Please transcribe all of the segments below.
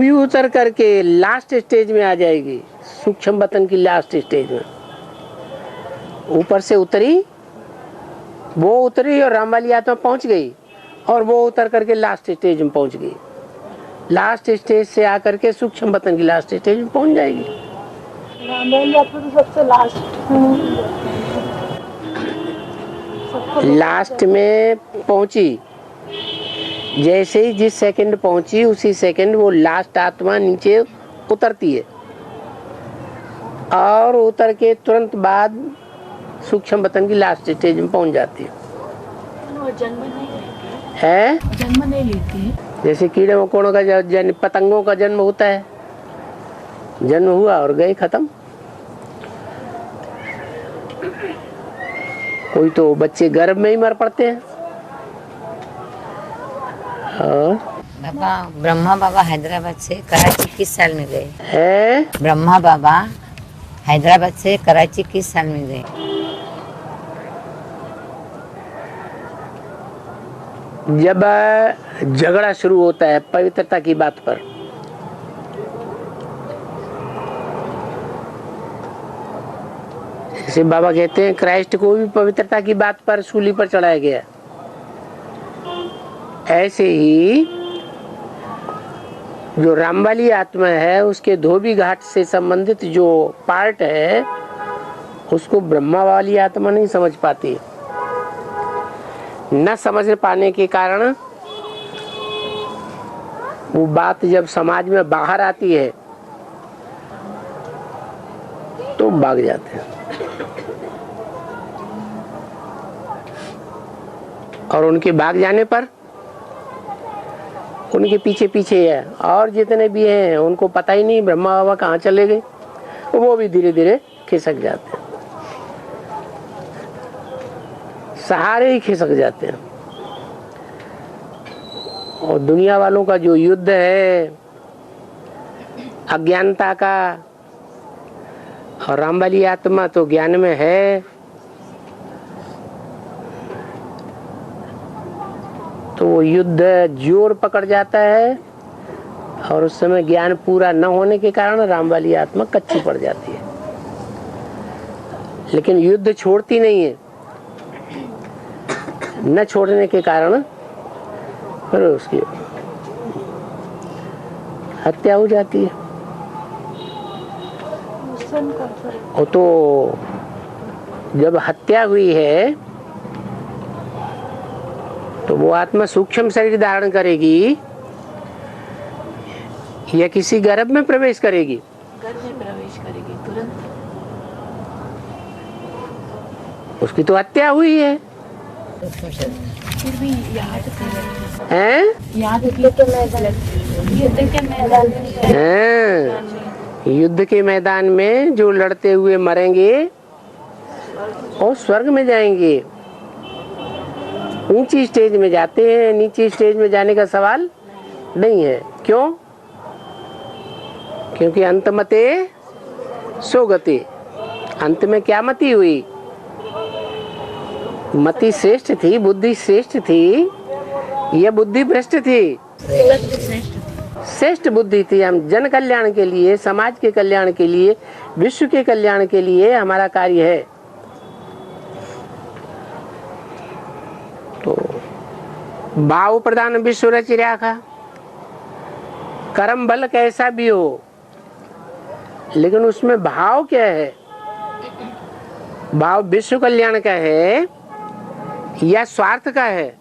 भी उतर करके लास्ट स्टेज में आ जाएगी, सूक्ष्म वतन की लास्ट स्टेज में। ऊपर से उतरी, वो उतरी और राम वाली आत्मा पहुंच गई, और वो उतर करके लास्ट स्टेज में पहुंच गई। लास्ट स्टेज से आकर के सूक्ष्म वतन की लास्ट स्टेज में पहुंच जाएगी। राम वाली आत्मा तो सबसे लास्ट में पहुंची, जैसे ही जिस सेकंड पहुंची उसी सेकंड वो लास्ट आत्मा नीचे उतरती है, और उतर के तुरंत बाद सूक्ष्म वतन की लास्ट स्टेज में पहुंच जाती है। जन्म नहीं लेती है, जन्म नहीं लेती। जैसे कीड़े मकोड़ों का जन्म, पतंगों का जन्म होता है, जन्म हुआ और गए, खत्म। कोई तो बच्चे गर्भ में ही मर पड़ते हैं। बाबा ब्रह्मा बाबा हैदराबाद से कराची किस साल में गए? है, ब्रह्मा बाबा हैदराबाद से कराची किस साल में गए? जब झगड़ा शुरू होता है पवित्रता की बात पर, जैसे बाबा कहते हैं क्राइस्ट को भी पवित्रता की बात पर सूली पर चढ़ाया गया, ऐसे ही जो राम वाली आत्मा है उसके धोबी घाट से संबंधित जो पार्ट है उसको ब्रह्मा वाली आत्मा नहीं समझ पाती। न समझ पाने के कारण वो बात जब समाज में बाहर आती है तो भाग जाते हैं, और उनके भाग जाने पर उनके पीछे पीछे है और जितने भी हैं उनको पता ही नहीं ब्रह्मा बाबा कहाँ चले गए, वो भी धीरे धीरे खिसक जाते हैं, सहारे ही खिसक जाते हैं। और दुनिया वालों का जो युद्ध है अज्ञानता का, और राम वाली आत्मा तो ज्ञान में है, तो वो युद्ध जोर पकड़ जाता है, और उस समय ज्ञान पूरा न होने के कारण राम वाली आत्मा कच्ची पड़ जाती है। लेकिन युद्ध छोड़ती नहीं है, न छोड़ने के कारण फिर उसकी हत्या हो जाती है। और तो जब हत्या हुई है तो वो आत्मा सूक्ष्म शरीर धारण करेगी या किसी गर्भ में प्रवेश करेगी? गर्भ में प्रवेश करेगी तुरंत। उसकी तो हत्या हुई है। फिर भी याद हैं? युद्ध के मैदान में जो लड़ते हुए मरेंगे और स्वर्ग में जाएंगे। ऊंची स्टेज में जाते हैं, नीची स्टेज में जाने का सवाल नहीं है। क्यों? क्योंकि अंतमते सोगति, अंत में क्या मति हुई? मति श्रेष्ठ थी, बुद्धि श्रेष्ठ थी, यह बुद्धि भ्रष्ट थी। श्रेष्ठ बुद्धि थी। हम जन कल्याण के लिए, समाज के कल्याण के लिए, विश्व के कल्याण के लिए हमारा कार्य है। तो भाव प्रधान विश्व रच रखा, कर्म बल कैसा भी हो, लेकिन उसमें भाव क्या है? भाव विश्व कल्याण का है या स्वार्थ का है?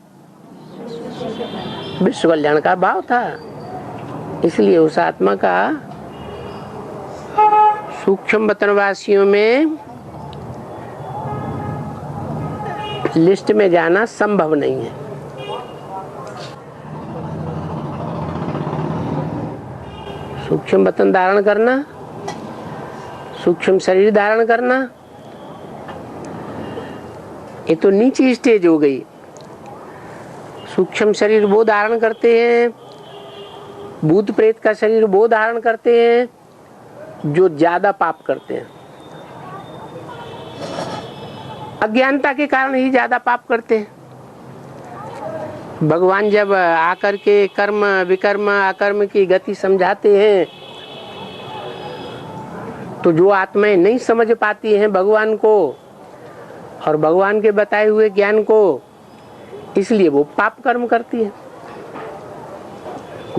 विश्व कल्याण का भाव था, इसलिए उस आत्मा का सूक्ष्म वतनवासियों में लिस्ट में जाना संभव नहीं है। सूक्ष्म वतन धारण करना, सूक्ष्म शरीर धारण करना, ये तो नीची स्टेज हो गई। सूक्ष्म शरीर वो धारण करते हैं, भूत प्रेत का शरीर वो धारण करते हैं जो ज्यादा पाप करते हैं, अज्ञानता के कारण ही ज्यादा पाप करते हैं। भगवान जब आकर के कर्म विकर्म अकर्म की गति समझाते हैं तो जो आत्माएं नहीं समझ पाती हैं भगवान को और भगवान के बताए हुए ज्ञान को, इसलिए वो पाप कर्म करती है,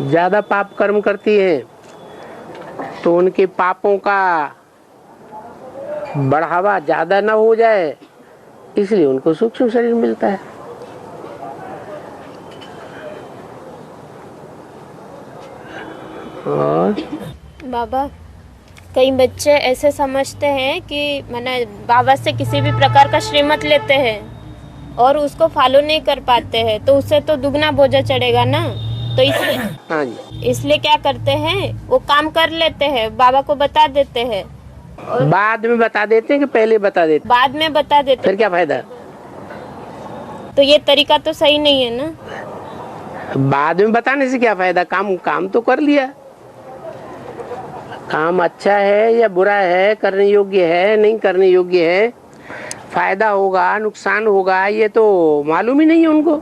ज्यादा पाप कर्म करती है। तो उनके पापों का बढ़ावा ज्यादा ना हो जाए, इसलिए उनको सूक्ष्म शरीर मिलता है। और बाबा, कई बच्चे ऐसे समझते हैं कि मैंने बाबा से किसी भी प्रकार का श्रीमत लेते हैं और उसको फॉलो नहीं कर पाते हैं, तो उससे तो दुगना बोझा चढ़ेगा ना। तो हाँ जी, इसलिए क्या करते हैं, वो काम कर लेते हैं, बाबा को बता देते हैं, बाद में बता देते हैं कि पहले बता देते, बाद में बता देते फिर क्या फायदा? तो ये तरीका तो सही नहीं है ना। बाद में बताने से क्या फायदा? काम तो कर लिया। काम अच्छा है या बुरा है, करने योग्य है नहीं करने योग्य है, फायदा होगा नुकसान होगा, ये तो मालूम ही नहीं है उनको।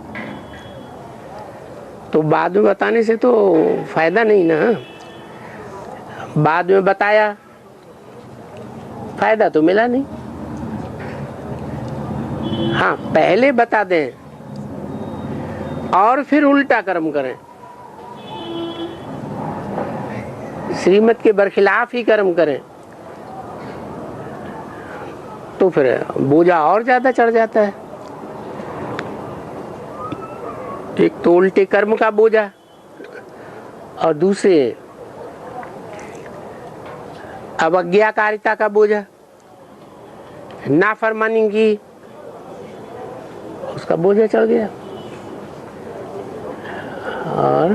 तो बाद में बताने से तो फायदा नहीं ना। बाद में बताया, फायदा तो मिला नहीं। हाँ, पहले बता दें और फिर उल्टा कर्म करें, श्रीमत के बरखिलाफ ही कर्म करें, तो फिर बोझा और ज्यादा चढ़ जाता है। एक तो उल्टे कर्म का बोझा और दूसरे अवज्ञाकारिता का बोझा, नाफरमानी की, उसका बोझा चढ़ गया। और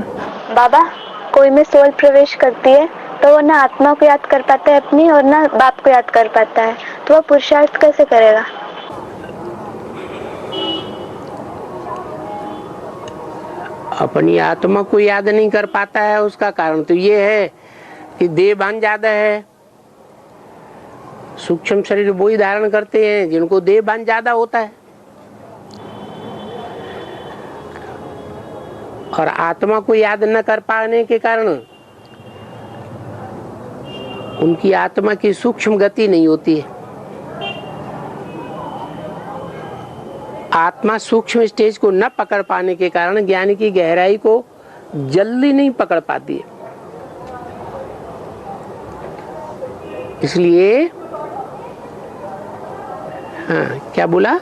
बाबा, कोई में सोल प्रवेश करती है तो वो ना आत्मा को याद कर पाता है अपनी और ना बाप को याद कर पाता है, तो वो पुरुषार्थ कैसे करेगा? अपनी आत्मा को याद नहीं कर पाता है, उसका कारण तो ये है कि देहभान ज्यादा है। सूक्ष्म शरीर वो ही धारण करते हैं जिनको देहभान ज्यादा होता है, और आत्मा को याद न कर पाने के कारण उनकी आत्मा की सूक्ष्म गति नहीं होती है। आत्मा सूक्ष्म स्टेज को न पकड़ पाने के कारण ज्ञान की गहराई को जल्दी नहीं पकड़ पाती है। इसलिए हाँ, क्या बोला?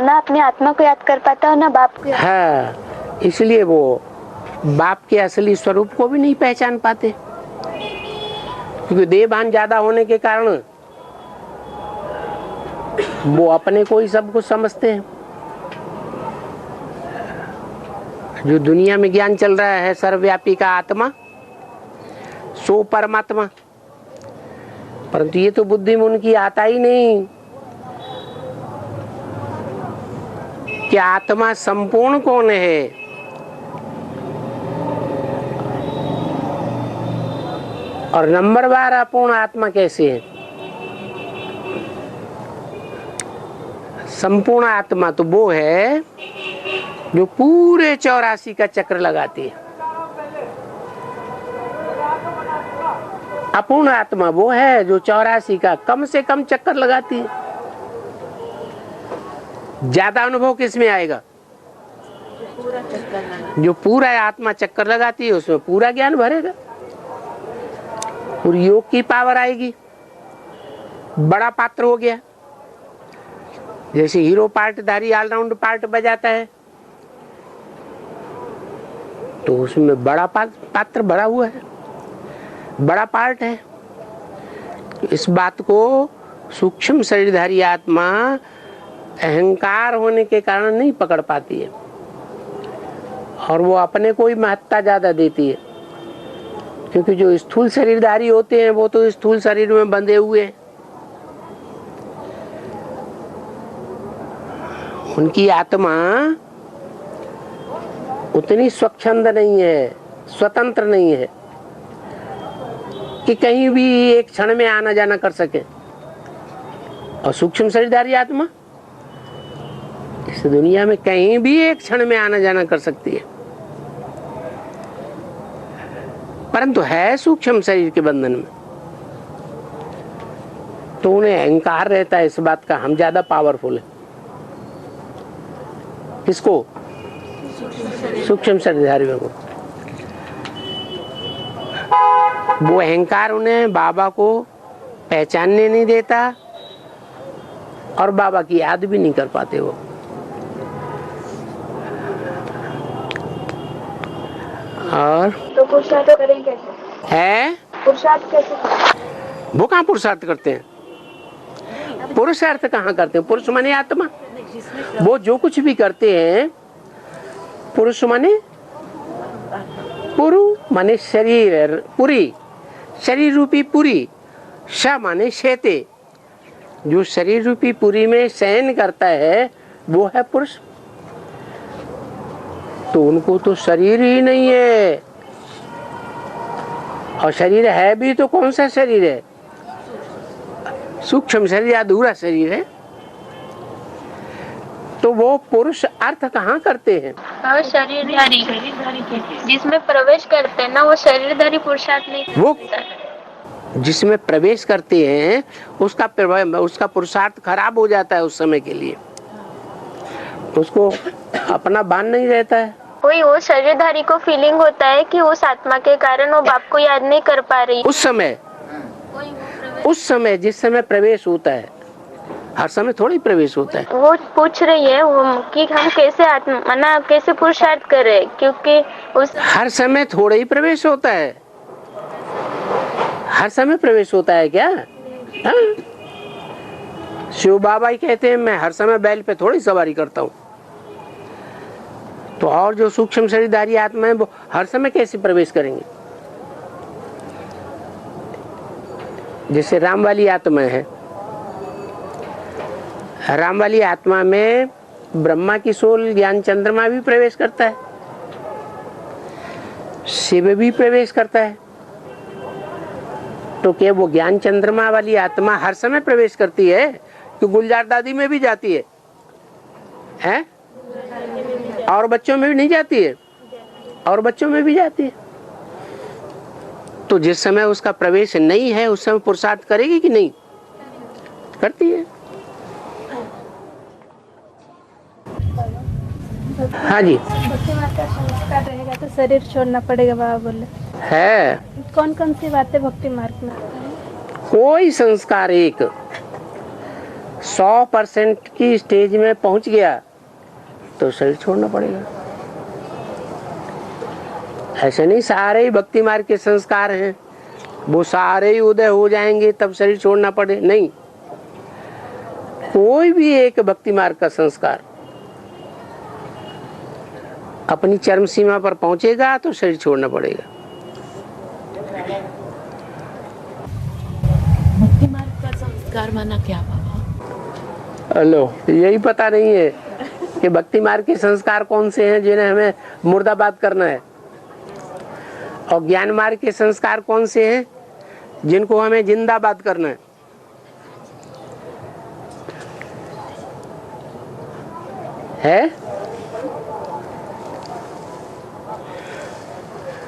ना अपनी आत्मा को याद कर पाता और ना बाप को याद। हाँ, इसलिए वो बाप के असली स्वरूप को भी नहीं पहचान पाते, क्योंकि देहभान ज्यादा होने के कारण वो अपने को ही सब कुछ समझते हैं। जो दुनिया में ज्ञान चल रहा है सर्वव्यापी का आत्मा सो परमात्मा, परंतु ये तो बुद्धि में उनकी आता ही नहीं कि आत्मा संपूर्ण कौन है। और नंबरवार अपूर्ण आत्मा कैसे है? संपूर्ण आत्मा तो वो है जो पूरे 84 का चक्र लगाती है। अपूर्ण आत्मा वो है जो 84 का कम से कम चक्कर लगाती है। ज्यादा अनुभव किस में आएगा? जो पूरा आत्मा चक्कर लगाती है उसमें पूरा ज्ञान भरेगा, पूरी योग की पावर आएगी। बड़ा पात्र हो गया, जैसे हीरो पार्टधारी ऑलराउंड पार्ट बजाता है तो उसमें बड़ा पात्र भरा हुआ है, बड़ा पार्ट है। इस बात को सूक्ष्म शरीरधारी आत्मा अहंकार होने के कारण नहीं पकड़ पाती है और वो अपने को ही महत्ता ज्यादा देती है, क्योंकि जो स्थूल शरीरधारी होते हैं वो तो स्थूल शरीर में बंधे हुए हैं। उनकी आत्मा उतनी स्वच्छंद नहीं है, स्वतंत्र नहीं है कि कहीं भी एक क्षण में आना जाना कर सके। और सूक्ष्म शरीरधारी आत्मा इस दुनिया में कहीं भी एक क्षण में आना जाना कर सकती है, परंतु है सूक्ष्म शरीर के बंधन में। तो उन्हें अहंकार रहता है इस बात का, हम ज्यादा पावरफुल है। किसको? सूक्ष्म शरीरधारियों को। वो अहंकार उन्हें बाबा को पहचानने नहीं देता और बाबा की याद भी नहीं कर पाते वो। और तो पुरुषार्थ करें कैसे? है पुरुषार्थ कैसे करें? वो कहाँ पुरुषार्थ करते हैं? पुरुषार्थ कहाँ करते हैं? पुरुष माने आत्मा। वो जो कुछ भी करते हैं, पुरुष माने पुरु माने शरीर, पुरी शरीर रूपी पुरी, श माने शेते, जो शरीर रूपी पुरी में शयन करता है वो है पुरुष। तो उनको तो शरीर ही नहीं है, और शरीर है भी तो कौन सा शरीर है? सूक्ष्म शरीर, अधूरा शरीर है। तो वो पुरुष अर्थ कहाँ करते हैं? और शरीरधारी जिसमें प्रवेश करते हैं ना, वो शरीरधारी पुरुषार्थ नहीं वो करता है। जिसमें प्रवेश करते हैं उसका पुरुषार्थ खराब हो जाता है उस समय के लिए, उसको अपना भान नहीं रहता है। कोई वो शरीरधारी को फीलिंग होता है कि उस आत्मा के कारण वो बाप को याद नहीं कर पा रही। उस समय जिस समय प्रवेश होता है, हर समय थोड़ी प्रवेश होता है। वो पूछ रही है वो कि हम कैसे आत्मा ना कैसे पुरुषार्थ करें, क्योंकि उस हर समय थोड़ा ही प्रवेश होता है। हर समय प्रवेश होता है क्या? हाँ? शिव बाबा ही कहते हैं मैं हर समय बैल पे थोड़ी सवारी करता हूँ। तो और जो सूक्ष्म शरीरधारी आत्मा है वो हर समय कैसे प्रवेश करेंगे? जैसे राम वाली आत्मा है, राम वाली आत्मा में ब्रह्मा की सोल ज्ञान चंद्रमा भी प्रवेश करता है, शिव भी प्रवेश करता है। तो क्या वो ज्ञान चंद्रमा वाली आत्मा हर समय प्रवेश करती है कि गुलजार दादी में भी जाती है? हैं? और बच्चों में भी नहीं जाती है? और बच्चों में भी जाती है। तो जिस समय उसका प्रवेश नहीं है उस समय पुरुषार्थ करेगी कि नहीं? करती है। हाँ जी। भक्ति मार्ग का संस्कार रहेगा तो शरीर छोड़ना पड़ेगा, बाबा बोले। है कौन कौन सी बातें भक्ति मार्ग में? कोई संस्कार एक 100% की स्टेज में पहुंच गया तो शरीर छोड़ना पड़ेगा। ऐसे नहीं सारे ही भक्ति मार्ग के संस्कार हैं, वो सारे ही उदय हो जाएंगे तब शरीर छोड़ना पड़े, नहीं। कोई भी एक भक्ति मार्ग का संस्कार अपनी चरम सीमा पर पहुंचेगा तो शरीर छोड़ना पड़ेगा। भक्ति मार्ग का संस्कार माना क्या बाबा? हेलो, यही पता नहीं है कि भक्ति मार्ग के संस्कार कौन से हैं जिन्हें हमें मुर्दाबाद करना है, और ज्ञान मार्ग के संस्कार कौन से हैं जिनको हमें जिंदाबाद करना है?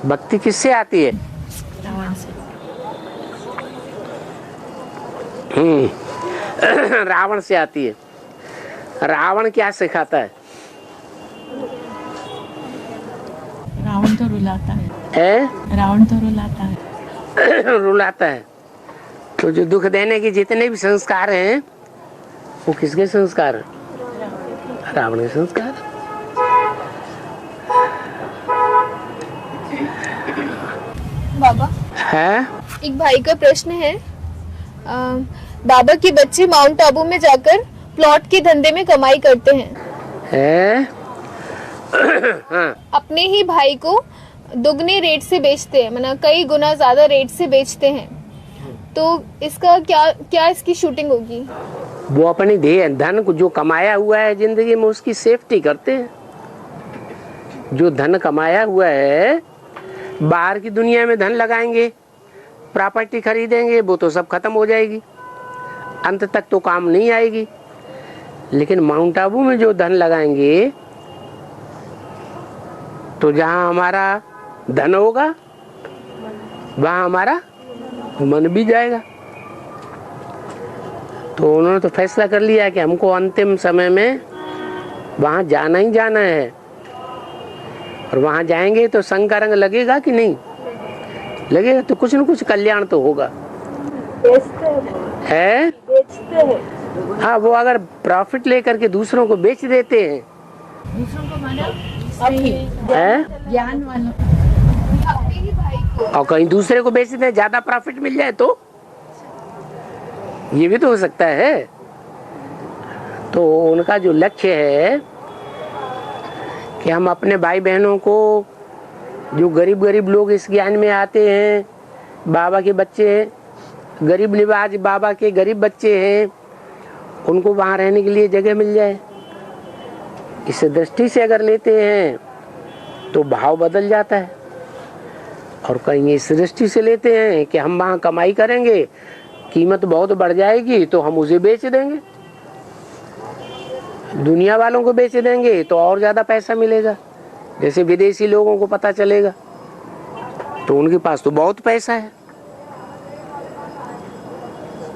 भक्ति किससे आती है? रावण से। रावण से आती है। रावण क्या सिखाता है? रावण तो रुलाता है। रावण तो रुलाता है। रुलाता है। तो जो दुख देने के जितने भी संस्कार हैं वो किसके संस्कार हैं? रावण के संस्कार। बाबा है एक भाई का प्रश्न है। बाबा के बच्चे माउंट आबू में जाकर प्लॉट के धंधे में कमाई करते हैं। हाँ। अपने ही भाई को दुगने रेट से बेचते हैं, मतलब कई गुना ज्यादा रेट से बेचते हैं। तो इसका क्या इसकी शूटिंग होगी? वो अपनी धन को जो कमाया हुआ है जिंदगी में उसकी सेफ्टी करते हैं। जो धन कमाया हुआ है बाहर की दुनिया में धन लगाएंगे, प्रॉपर्टी खरीदेंगे, वो तो सब खत्म हो जाएगी, अंत तक तो काम नहीं आएगी। लेकिन माउंट आबू में जो धन लगाएंगे तो जहां हमारा धन होगा वहां हमारा मन भी जाएगा। तो उन्होंने तो फैसला कर लिया कि हमको अंतिम समय में वहां जाना ही जाना है, और वहां जाएंगे तो संग का रंग लगेगा कि नहीं लगेगा, तो कुछ न कुछ कल्याण तो होगा। है हाँ, वो अगर प्रॉफिट लेकर के दूसरों को बेच देते हैं, दूसरों को माना है ज्ञान वालों अपने ही भाई को और कहीं दूसरे को बेच देते हैं, ज्यादा प्रॉफिट मिल जाए तो ये भी तो हो सकता है। तो उनका जो लक्ष्य है कि हम अपने भाई बहनों को, जो गरीब गरीब लोग इस ज्ञान में आते हैं, बाबा के बच्चे, गरीब निवाज बाबा के गरीब बच्चे हैं, उनको वहाँ रहने के लिए जगह मिल जाए। इस दृष्टि से अगर लेते हैं तो भाव बदल जाता है। और कहीं इस दृष्टि से लेते हैं कि हम वहाँ कमाई करेंगे, कीमत बहुत बढ़ जाएगी तो हम उसे बेच देंगे, दुनिया वालों को बेच देंगे तो और ज़्यादा पैसा मिलेगा। जैसे विदेशी लोगों को पता चलेगा तो उनके पास तो बहुत पैसा है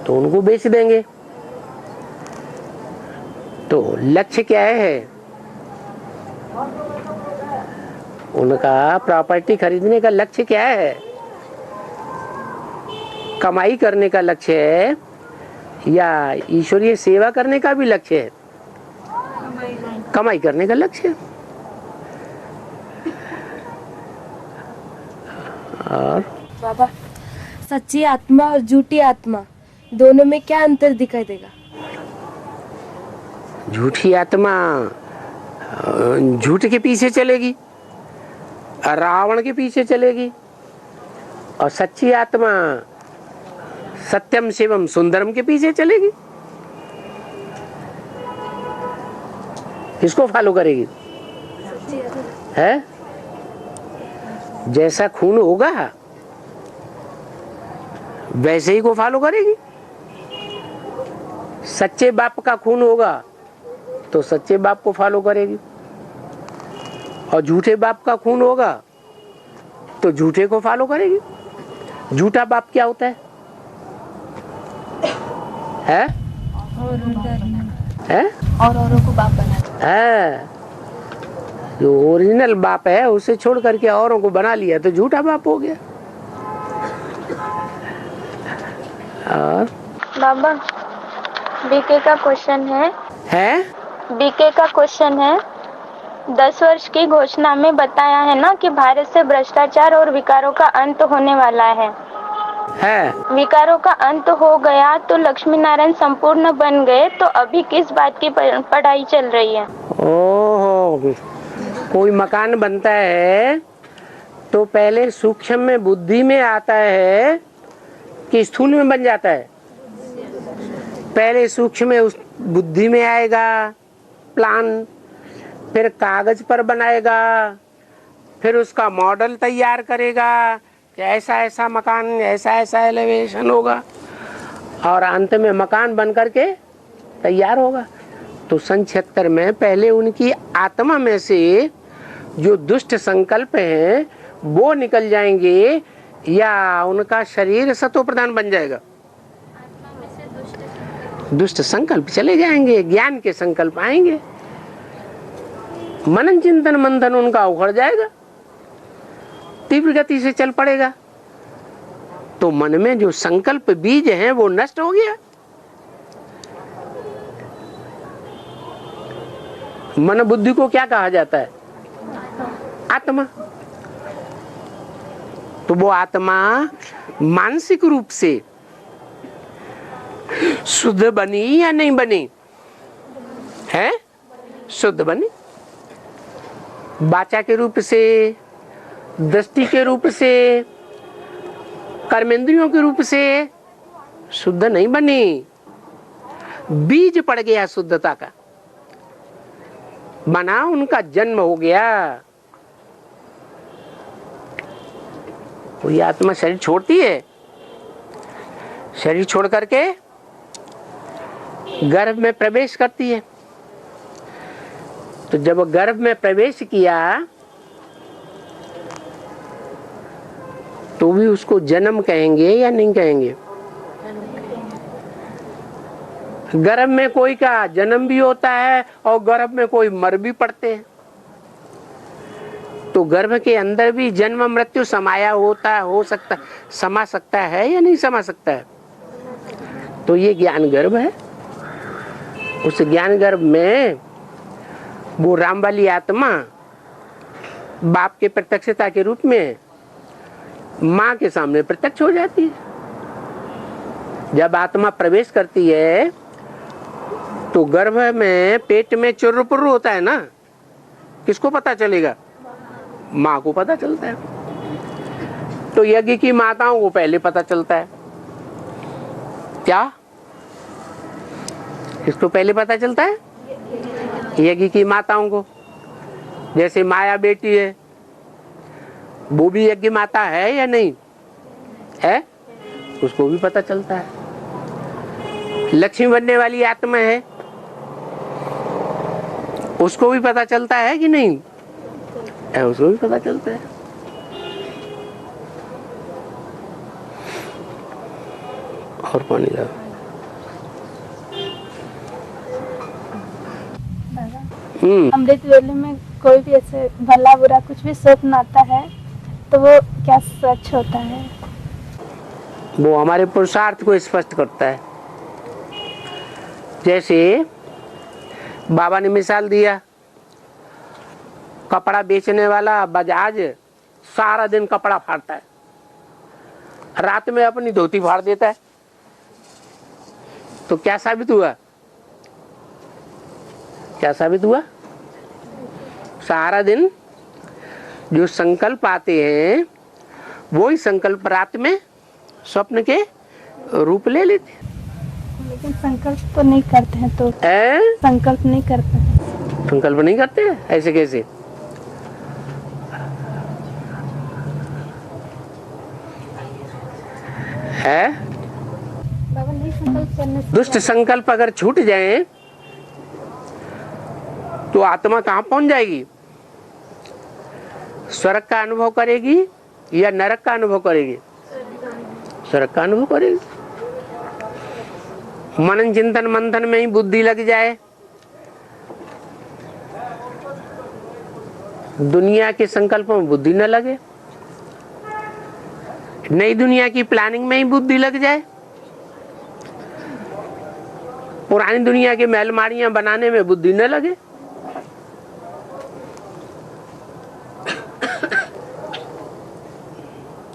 तो उनको बेच देंगे। तो लक्ष्य क्या है उनका? प्रॉपर्टी खरीदने का लक्ष्य क्या है? कमाई करने का लक्ष्य है या ईश्वरीय सेवा करने का भी लक्ष्य है? कमाई करने का लक्ष्य है। और बाबा, सच्ची आत्मा और झूठी आत्मा दोनों में क्या अंतर दिखाई देगा? झूठी आत्मा झूठ के पीछे चलेगी, रावण के पीछे चलेगी, और सच्ची आत्मा सत्यम शिवम सुंदरम के पीछे चलेगी। किसको फॉलो करेगी? है जैसा खून होगा वैसे ही को फॉलो करेगी। सच्चे बाप का खून होगा तो सच्चे बाप को फॉलो करेगी, और झूठे बाप का खून होगा तो झूठे को फॉलो करेगी। झूठा बाप क्या होता है? और औरों को बाप बनाता है। जो ओरिजिनल बाप है उसे छोड़ करके औरों को बना लिया तो झूठा बाप हो गया। और बाबा, बीके का क्वेश्चन है बीके का क्वेश्चन है 10 वर्ष की घोषणा में बताया है ना कि भारत से भ्रष्टाचार और विकारों का अंत होने वाला है। विकारों का अंत हो गया तो लक्ष्मी नारायण संपूर्ण बन गए, तो अभी किस बात की पढ़ाई चल रही है? ओहो, कोई मकान बनता है तो पहले सूक्ष्म में बुद्धि में आता है कि स्थूल में बन जाता है? पहले सूक्ष्म में उस बुद्धि में आएगा प्लान, फिर कागज पर बनाएगा, फिर उसका मॉडल तैयार करेगा कि ऐसा ऐसा मकान, ऐसा ऐसा एलिवेशन होगा, और अंत में मकान बन करके तैयार होगा। तो सन 76 में पहले उनकी आत्मा में से जो दुष्ट संकल्प हैं वो निकल जाएंगे, या उनका शरीर सतो प्रधान बन जाएगा? दुष्ट संकल्प चले जाएंगे, ज्ञान के संकल्प आएंगे, मनन चिंतन मंथन उनका उखड़ जाएगा, तीव्र गति से चल पड़ेगा। तो मन में जो संकल्प बीज हैं वो नष्ट हो गया। मन बुद्धि को क्या कहा जाता है? आत्मा। तो वो आत्मा मानसिक रूप से शुद्ध बनी या नहीं बनी? है शुद्ध बनी। वाचा के रूप से, दृष्टि के रूप से, कर्मेंद्रियों के रूप से शुद्ध नहीं बनी। बीज पड़ गया शुद्धता का, बना उनका जन्म हो गया। कोई आत्मा शरीर छोड़ती है, शरीर छोड़ करके गर्भ में प्रवेश करती है, तो जब गर्भ में प्रवेश किया तो भी उसको जन्म कहेंगे या नहीं कहेंगे? गर्भ में कोई का जन्म भी होता है और गर्भ में कोई मर भी पड़ते हैं। तो गर्भ के अंदर भी जन्म मृत्यु समाया होता हो सकता समा सकता है या नहीं समा सकता है? तो ये ज्ञान गर्भ है। उस ज्ञान गर्भ में वो राम वाली आत्मा बाप के प्रत्यक्षता के रूप में माँ के सामने प्रत्यक्ष हो जाती है। जब आत्मा प्रवेश करती है तो गर्भ में पेट में चुर्र-पुर्र होता है ना, किसको पता चलेगा? माँ को पता चलता है। तो यज्ञ की माताओं को पहले पता चलता है। क्या किसको पहले पता चलता है? यज्ञ की माताओं को। जैसे माया बेटी है, वो भी यज्ञ माता है या नहीं है? उसको भी पता चलता है। लक्ष्मी बनने वाली आत्मा है, उसको भी पता चलता है कि नहीं है? उसको भी पता चलता है। और पानी ला। अमृत वेले में कोई भी ऐसे भला बुरा कुछ भी स्वप्न आता है तो वो क्या सच होता है? वो हमारे पुरुषार्थ को स्पष्ट करता है। जैसे बाबा ने मिसाल दिया, कपड़ा बेचने वाला बजाज सारा दिन कपड़ा फाड़ता है, रात में अपनी धोती फाड़ देता है। तो क्या साबित हुआ? क्या साबित हुआ? सारा दिन जो संकल्प आते हैं वही संकल्प रात में स्वप्न के रूप ले लेते हैं। लेकिन संकल्प तो नहीं करते हैं। तो संकल्प नहीं करते हैं। संकल्प नहीं करते हैं? ऐसे कैसे? है बाबा नहीं संकल्प करने से दुष्ट संकल्प अगर छूट जाए तो आत्मा कहाँ पहुंच जाएगी? स्वर्ग का अनुभव करेगी या नरक का अनुभव करेगी? स्वर्ग का अनुभव करेगी। मनन चिंतन मंथन में ही बुद्धि लग जाए, दुनिया के संकल्पों में बुद्धि न लगे, नई दुनिया की प्लानिंग में ही बुद्धि लग जाए, पुरानी दुनिया के महलमाड़ियां बनाने में बुद्धि न लगे,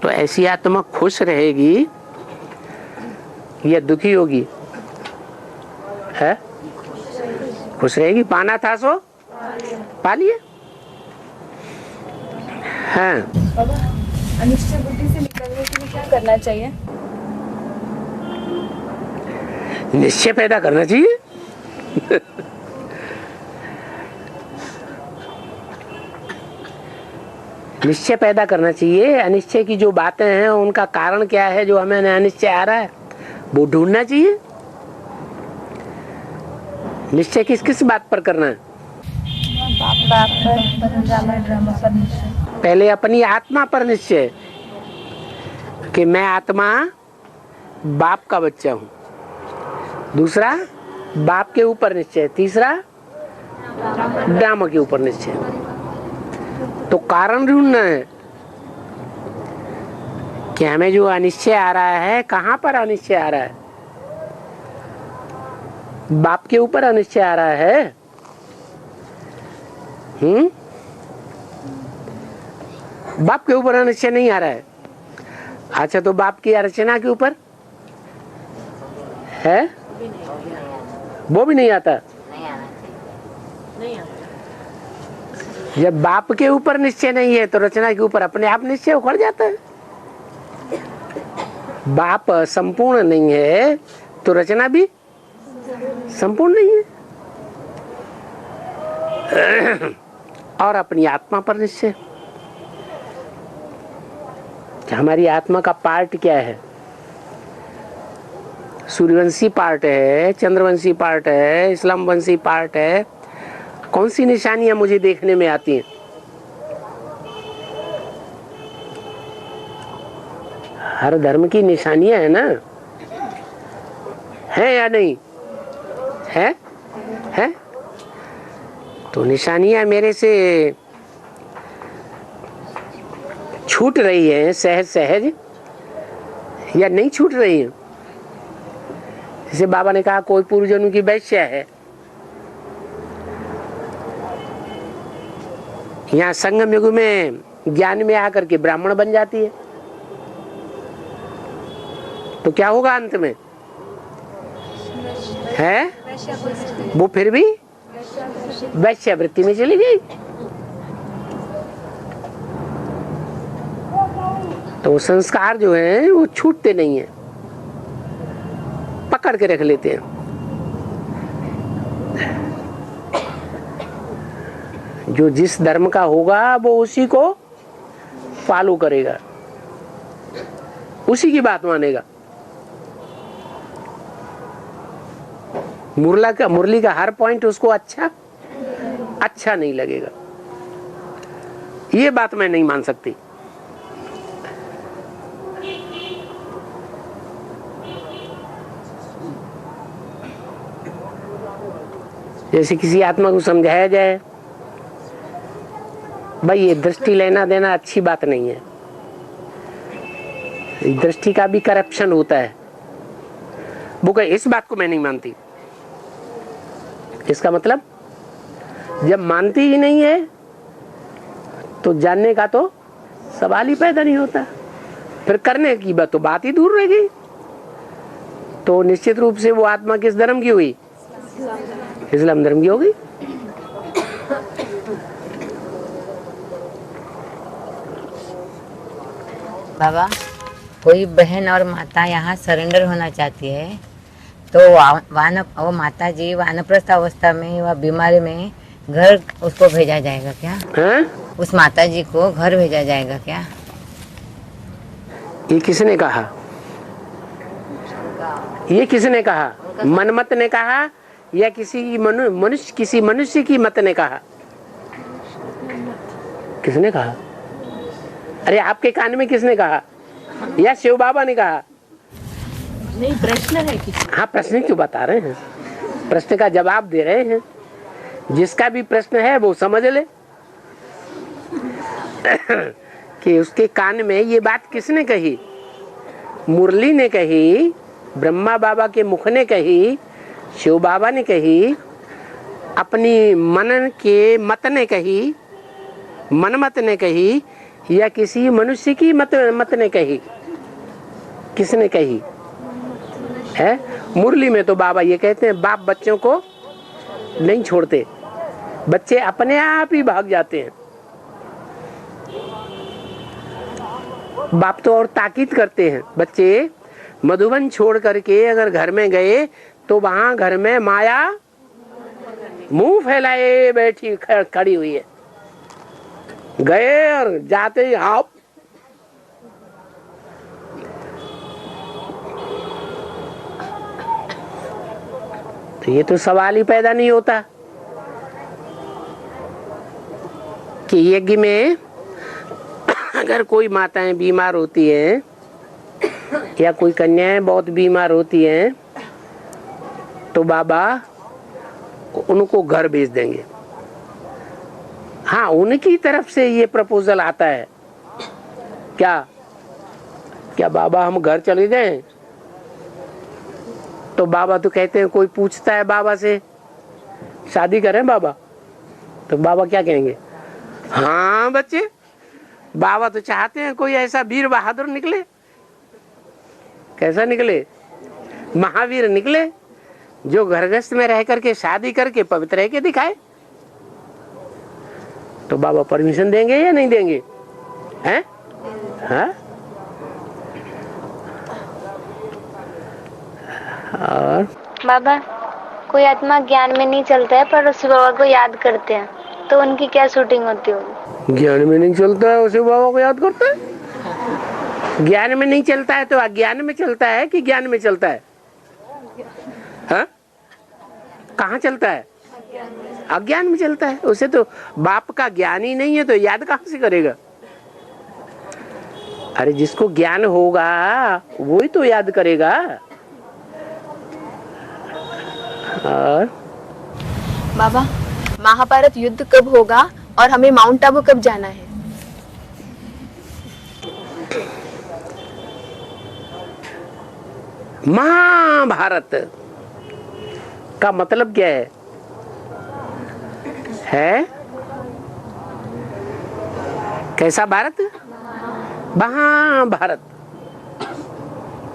तो ऐसी आत्मा खुश रहेगी या दुखी होगी? है खुश रहेगी। पाना था सो पा लिए। हाँ, अनिश्चय बुद्धि से निकलने के लिए क्या करना चाहिए? निश्चय पैदा करना चाहिए। निश्चय पैदा करना चाहिए। अनिश्चय की जो बातें हैं उनका कारण क्या है जो हमें अनिश्चय आ रहा है वो ढूंढना चाहिए। निश्चय किस किस बात पर करना है? बाप पर ड्रामा पर निश्चय। पहले अपनी आत्मा पर निश्चय कि मैं आत्मा बाप का बच्चा हूँ। दूसरा बाप के ऊपर निश्चय। तीसरा ड्रामा के ऊपर निश्चय। तो कारण ढूंढना है कि हमें जो अनिश्चय आ रहा है कहाँ पर अनिश्चय आ रहा है? बाप के ऊपर अनिश्चय आ रहा है। बाप के ऊपर अनिश्चय नहीं आ रहा है। अच्छा, तो बाप की अर्चना के ऊपर है? वो भी नहीं आता। जब बाप के ऊपर निश्चय नहीं है तो रचना के ऊपर अपने आप निश्चय उखड़ जाता है। बाप संपूर्ण नहीं है तो रचना भी संपूर्ण नहीं है। और अपनी आत्मा पर निश्चय, हमारी आत्मा का पार्ट क्या है? सूर्यवंशी पार्ट है, चंद्रवंशी पार्ट है, इस्लामवंशी पार्ट है, कौन सी निशानियां मुझे देखने में आती हैं? हर धर्म की निशानियां है ना, है या नहीं है? है तो निशानियां मेरे से छूट रही है सहज सहज या नहीं छूट रही है? जैसे बाबा ने कहा कोई पूर्वजन्म की वैश्या है, यहाँ संगम युग में ज्ञान में आकर के ब्राह्मण बन जाती है, तो क्या होगा अंत में? है वो फिर भी वैश्यावृत्ति में चली गई। तो संस्कार जो है वो छूटते नहीं है, पकड़ के रख लेते हैं। जो जिस धर्म का होगा वो उसी को फॉलो करेगा, उसी की बात मानेगा। मुरली का हर पॉइंट उसको अच्छा नहीं लगेगा, ये बात मैं नहीं मान सकती। जैसे किसी आत्मा को समझाया जाए भाई ये दृष्टि लेना देना अच्छी बात नहीं है, दृष्टि का भी करप्शन होता है, वो कहे इस बात को मैं नहीं मानती। इसका मतलब जब मानती ही नहीं है तो जानने का तो सवाल ही पैदा नहीं होता, फिर करने की बात तो बात ही दूर रह गई। तो निश्चित रूप से वो आत्मा किस धर्म की हुई? इस्लाम धर्म की हो गई। बाबा, कोई बहन और माता यहाँ सरेंडर होना चाहती है तो वो माता जी वानप्रस्थ अवस्था में व बीमारी में घर उसको भेजा जाएगा क्या? है? उस माता जी को घर भेजा जाएगा क्या? ये किसने कहा? ये किसने कहा? मनमत ने कहा या किसी मनुष्य की मत ने कहा? किसने कहा? अरे आपके कान में किसने कहा? या शिव बाबा ने कहा? नहीं, प्रश्न है कि हाँ, प्रश्न क्यों बता रहे हैं, प्रश्न का जवाब दे रहे हैं। जिसका भी प्रश्न है वो समझ ले कि उसके कान में ये बात किसने कही? मुरली ने कही, ब्रह्मा बाबा के मुख ने कही, शिव बाबा ने कही, अपनी मनन के मत ने कही, मनमत ने कही, या किसी मनुष्य की मत ने कही? किसने कही है? मुरली में तो बाबा ये कहते हैं बाप बच्चों को नहीं छोड़ते, बच्चे अपने आप ही भाग जाते हैं। बाप तो और ताकीद करते हैं, बच्चे मधुबन छोड़ करके अगर घर में गए तो वहां घर में माया मुंह फैलाए बैठी खड़ी हुई है, गए और जाते ही आप तो ये तो सवाल ही पैदा नहीं होता कि यज्ञ में अगर कोई माताएं बीमार होती हैं या कोई कन्याएं बहुत बीमार होती हैं तो बाबा उनको घर भेज देंगे। हाँ, उनकी तरफ से ये प्रपोजल आता है क्या बाबा हम घर चले जाएं? तो बाबा तो कहते हैं, कोई पूछता है बाबा से शादी करें बाबा, तो बाबा क्या कहेंगे? हाँ बच्चे, बाबा तो चाहते हैं कोई ऐसा वीर बहादुर निकले। कैसा निकले? महावीर निकले, जो घरगृहस्थ में रह करके शादी करके पवित्र रह के दिखाए। तो बाबा परमिशन देंगे या नहीं देंगे? हैं? हाँ? और बाबा, कोई आत्मा ज्ञान में नहीं चलता है पर उस बाबा को याद करते हैं, तो उनकी क्या शूटिंग होती होगी? ज्ञान में नहीं चलता है उसे बाबा को याद करता है? ज्ञान में नहीं चलता है तो अज्ञान में चलता है कि ज्ञान में चलता है? हाँ? कहाँ चलता है? अज्ञान में चलता है। उसे तो बाप का ज्ञान ही नहीं है तो याद कहां से करेगा। अरे जिसको ज्ञान होगा वो ही तो याद करेगा। और बाबा, महाभारत युद्ध कब होगा और हमें माउंट आबू कब जाना है? महाभारत का मतलब क्या है? कैसा भारत? महाभारत,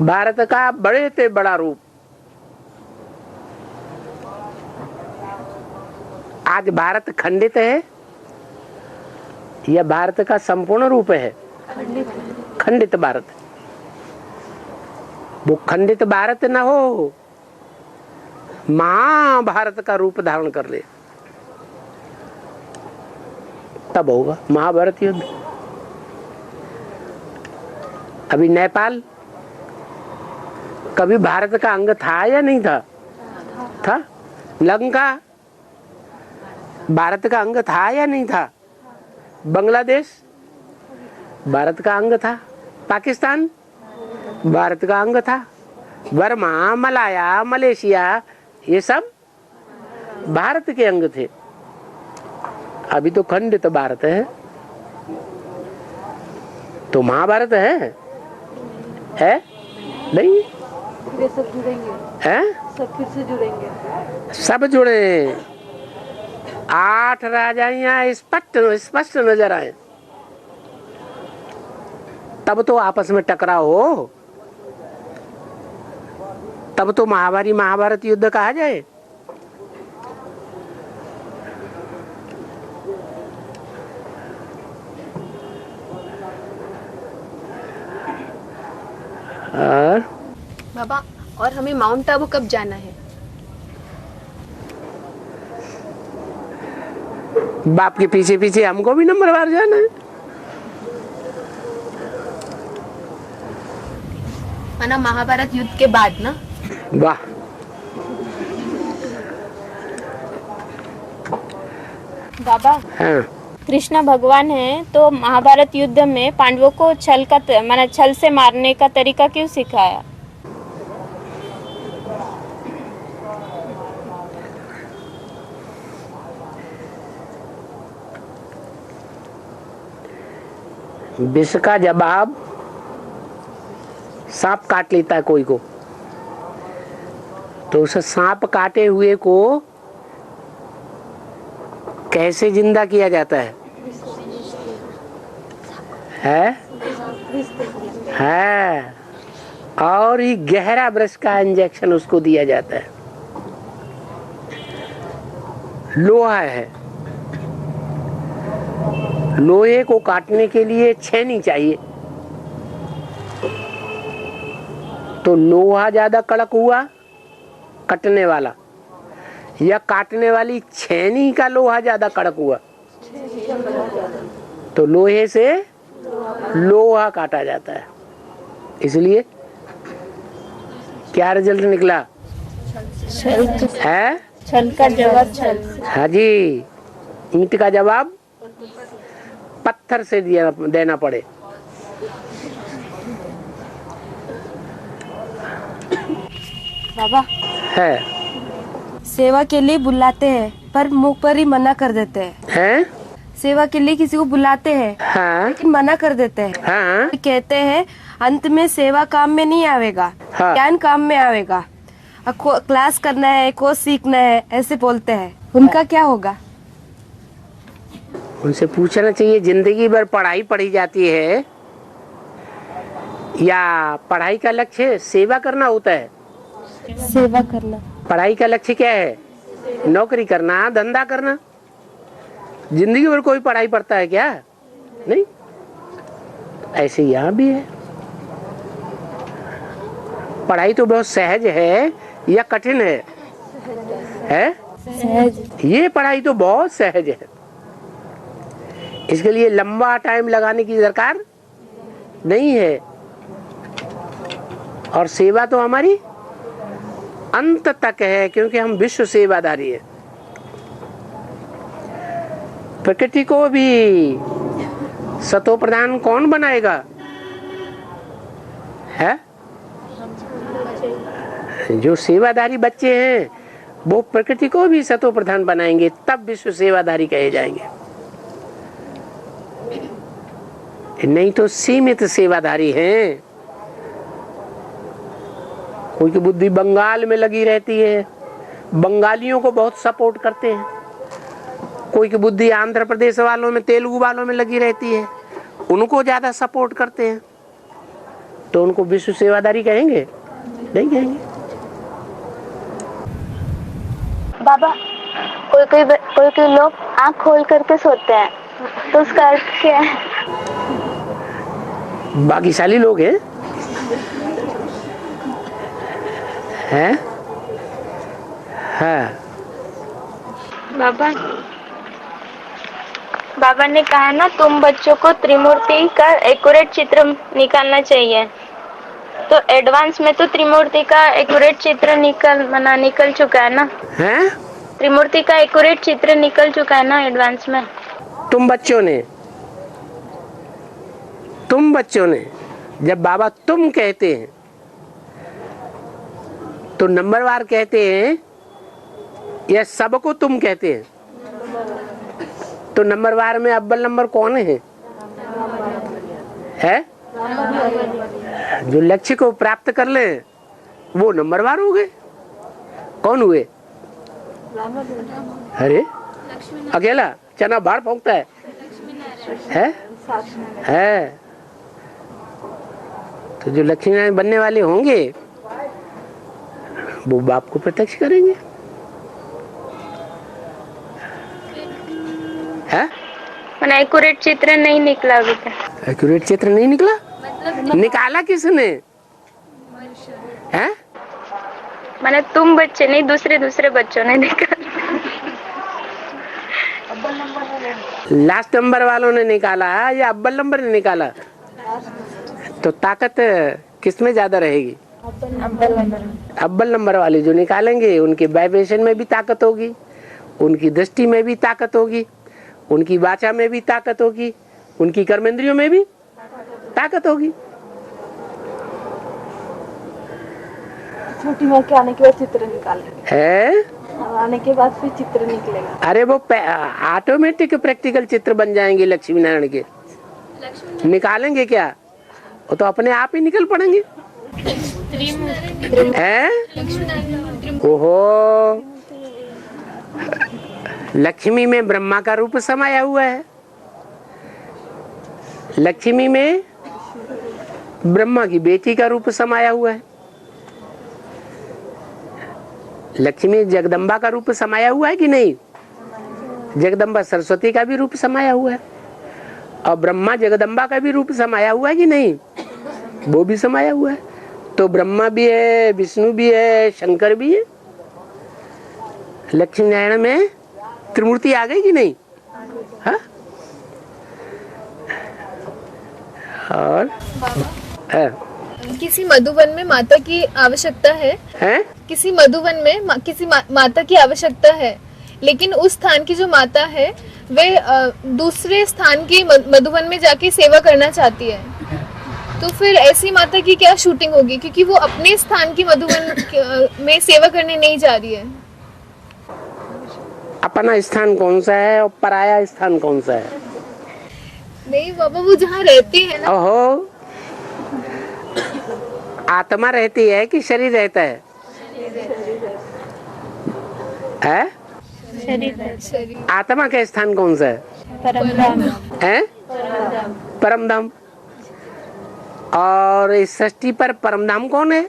भारत का बड़े से बड़ा रूप। आज भारत खंडित है या भारत का संपूर्ण रूप है? खंडित भारत। वो खंडित भारत न हो, महाभारत का रूप धारण कर ले, तब होगा महाभारत युद्ध। अभी नेपाल कभी भारत का अंग था या नहीं था? था। लंका भारत का अंग था या नहीं था? बांग्लादेश भारत का अंग था। पाकिस्तान भारत का अंग था। बर्मा, मलाया, मलेशिया, ये सब भारत के अंग थे। अभी तो खंडित भारत है। तो महाभारत है नहीं? सब जुड़ेंगे है? सब फिर से जुड़ेंगे। सब जुड़े। 8 राजाएं स्पष्ट नजर आए। तब तो आपस में टकराव हो, तब तो महाभारत युद्ध कहा जाए। और बाबा, और हमें माउंट आबू कब जाना है? बाप के पीछे पीछे हमको भी नंबरवार जाना है। ना महाभारत युद्ध के बाद ना? वाह, बाबा, हाँ। कृष्ण भगवान है तो महाभारत युद्ध में पांडवों को छल से मारने का तरीका क्यों सिखाया? विष का जवाब सांप काट लेता है कोई को, तो उसे सांप काटे हुए को कैसे जिंदा किया जाता है? है और ही गहरा ब्रश का इंजेक्शन उसको दिया जाता है। लोहा है, लोहे को काटने के लिए छेनी चाहिए, तो लोहा ज्यादा कड़क हुआ कटने वाला, या काटने वाली छेनी का लोहा ज्यादा कड़क हुआ? तो लोहे से लोहा काटा जाता है। इसलिए क्या रिजल्ट निकला? है छल का जवाब छल। हाँ जी, ईंट का जवाब पत्थर से देना पड़े। बाबा, है सेवा के लिए बुलाते हैं पर मुंह पर ही मना कर देते हैं। सेवा के लिए किसी को बुलाते हैं, हाँ। लेकिन मना कर देते हैं। हाँ। कहते हैं अंत में सेवा काम में नहीं आवेगा, हाँ। ज्ञान काम में आवेगा, क्लास करना है, कोर्स सीखना है, ऐसे बोलते हैं। उनका क्या होगा? उनसे पूछना चाहिए, जिंदगी भर पढ़ाई पढ़ी जाती है या पढ़ाई का लक्ष्य सेवा करना होता है? सेवा करना। पढ़ाई का लक्ष्य क्या है? नौकरी करना, धंधा करना। जिंदगी भर कोई पढ़ाई पढ़ता है क्या? नहीं। ऐसे यहाँ भी है। पढ़ाई तो बहुत सहज है या कठिन है? सहज। ये पढ़ाई तो बहुत सहज है, इसके लिए लंबा टाइम लगाने की दरकार नहीं है। और सेवा तो हमारी अंत तक है, क्योंकि हम विश्व सेवाधारी है। प्रकृति को भी सतो प्रधान कौन बनाएगा? है जो सेवादारी बच्चे हैं वो प्रकृति को भी सतो प्रधान बनाएंगे, तब विश्व सेवादारी कहे जाएंगे। नहीं तो सीमित सेवादारी हैं। कोई की बुद्धि बंगाल में लगी रहती है, बंगालियों को बहुत सपोर्ट करते हैं। कोई की बुद्धि आंध्र प्रदेश वालों में, तेलुगु वालों में लगी रहती है, उनको ज्यादा सपोर्ट करते हैं। तो उनको विश्व सेवादारी कहेंगे? नहीं कहेंगे। बाबा, कोई लोग आँख खोल करके सोते हैं, तो उसका अर्थ क्या है? भाग्यशाली लोग हैं। हैं? हाँ। बाबा ने कहा ना, तुम बच्चों को त्रिमूर्ति का एक्यूरेट चित्र निकालना चाहिए। तो एडवांस में तो त्रिमूर्ति का एक्यूरेट चित्र निकल चुका है ना? हैं? त्रिमूर्ति का एक्यूरेट चित्र निकल चुका है ना एडवांस में? तुम बच्चों ने जब बाबा तुम कहते हैं तो नंबरवार कहते हैं या सबको तुम कहते हैं? तो नंबरवार में अव्वल नंबर कौन है? जो लक्ष्य को प्राप्त कर ले वो नंबरवार हो गए। कौन हुए? अरे अकेला चना बाढ़ फूंकता है? तो जो लक्ष्मी नारायण बनने वाले होंगे वो बाप को प्रत्यक्ष करेंगे। है? एक्यूरेट चित्र नहीं निकला अभी तक। एक्यूरेट चित्र नहीं निकला? निकाला किसने? है? मैंने तुम बच्चे नहीं, दूसरे बच्चों ने निकाला। लास्ट नंबर वालों ने निकाला या अव्वल नंबर ने निकाला? तो ताकत किस में ज्यादा रहेगी? अव्वल नंबर वाले जो निकालेंगे उनके वाइब्रेशन में भी ताकत होगी, उनकी दृष्टि में भी ताकत होगी, उनकी वाचा में भी ताकत होगी, उनकी कर्मेंद्रियों में भी ताकत होगी। छोटी माँ के आने के बाद चित्र निकालेंगे। है? आने के बाद फिर चित्र निकलेगा। अरे वो ऑटोमेटिक प्रैक्टिकल चित्र बन जाएंगे लक्ष्मी नारायण के। निकालेंगे क्या? वो तो अपने आप ही निकल पड़ेंगे। ओहो, लक्ष्मी में ब्रह्मा का रूप समाया हुआ है, लक्ष्मी में ब्रह्मा की बेटी का रूप समाया हुआ है, लक्ष्मी जगदम्बा का रूप समाया हुआ है कि नहीं? जगदम्बा सरस्वती का भी रूप समाया हुआ है, और ब्रह्मा जगदम्बा का भी रूप समाया हुआ है कि नहीं? वो भी समाया हुआ है। तो ब्रह्मा भी है, विष्णु भी है, शंकर भी है। लक्ष्मी नारायण में त्रिमूर्ति आ गई कि नहीं? हाँ? और किसी मधुवन में माता की आवश्यकता है? किसी मधुवन में किसी माता की आवश्यकता है, लेकिन उस स्थान की जो माता है वे दूसरे स्थान के मधुवन में जाके सेवा करना चाहती है, तो फिर ऐसी माता की क्या शूटिंग होगी? क्योंकि वो अपने स्थान की मधुवन में सेवा करने नहीं जा रही है। अपना स्थान कौन सा है और पराया स्थान कौन सा है? नहीं बाबा, वो जहाँ रहती है ना। ओहो, आत्मा रहती है कि शरीर रहता है? शरीर। आत्मा का स्थान कौन सा है? परम धाम। और इस सृष्टि पर परम धाम कौन है?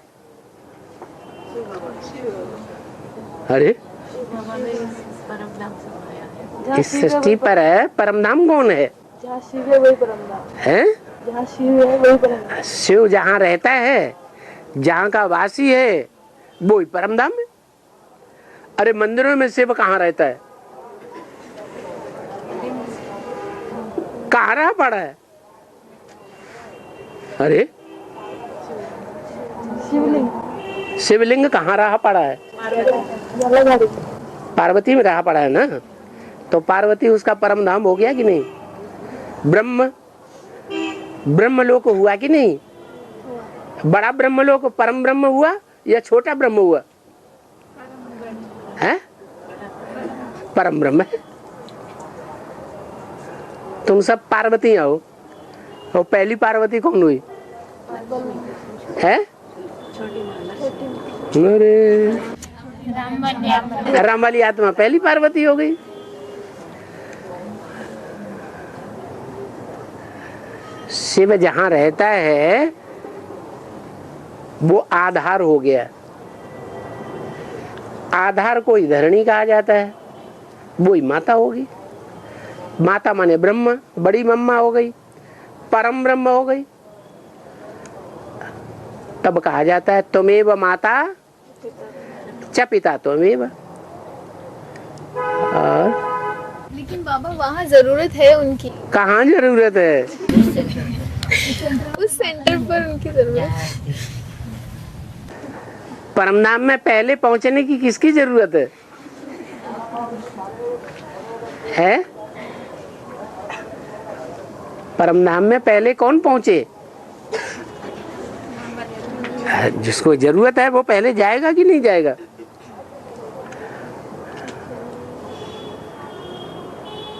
अरे इस सृष्टि पर है परम धाम कौन है? जहाँ शिव है वही परम धाम है। जहाँ शिव है वही परम धाम। शिव जहाँ रहता है, जहाँ का वासी है, वो ही परम धाम है। अरे मंदिरों में शिव कहाँ रहता है? कहाँ रहा पड़ा है? अरे शिवलिंग कहाँ रहा पड़ा है? पार्वती में रहा पड़ा है ना। तो पार्वती उसका परम धाम हो गया कि नहीं? ब्रह्मलोक हुआ कि नहीं? बड़ा ब्रह्मलोक परम ब्रह्म हुआ या छोटा ब्रह्म हुआ? है परम ब्रह्म है। तुम सब पार्वती हो। तो पहली पार्वती कौन हुई है? अरे राम वाली आत्मा पहली पार्वती हो गई। शिव जहां रहता है वो आधार हो गया। आधार को ही धरणी कहा जाता है, वो ही माता होगी। माता माने ब्रह्म, बड़ी मम्मा हो गई, परम ब्रह्म हो गई। तब कहा जाता है त्वमेव माता च पिता त्वमेव। और लेकिन बाबा वहाँ जरूरत है उनकी। कहाँ जरूरत है? उस सेंटर पर उनकी जरूरत है। परमधाम में पहले पहुंचने की किसकी जरूरत है? है? परमधाम में पहले कौन पहुंचे? जिसको जरूरत है वो पहले जाएगा कि नहीं जाएगा?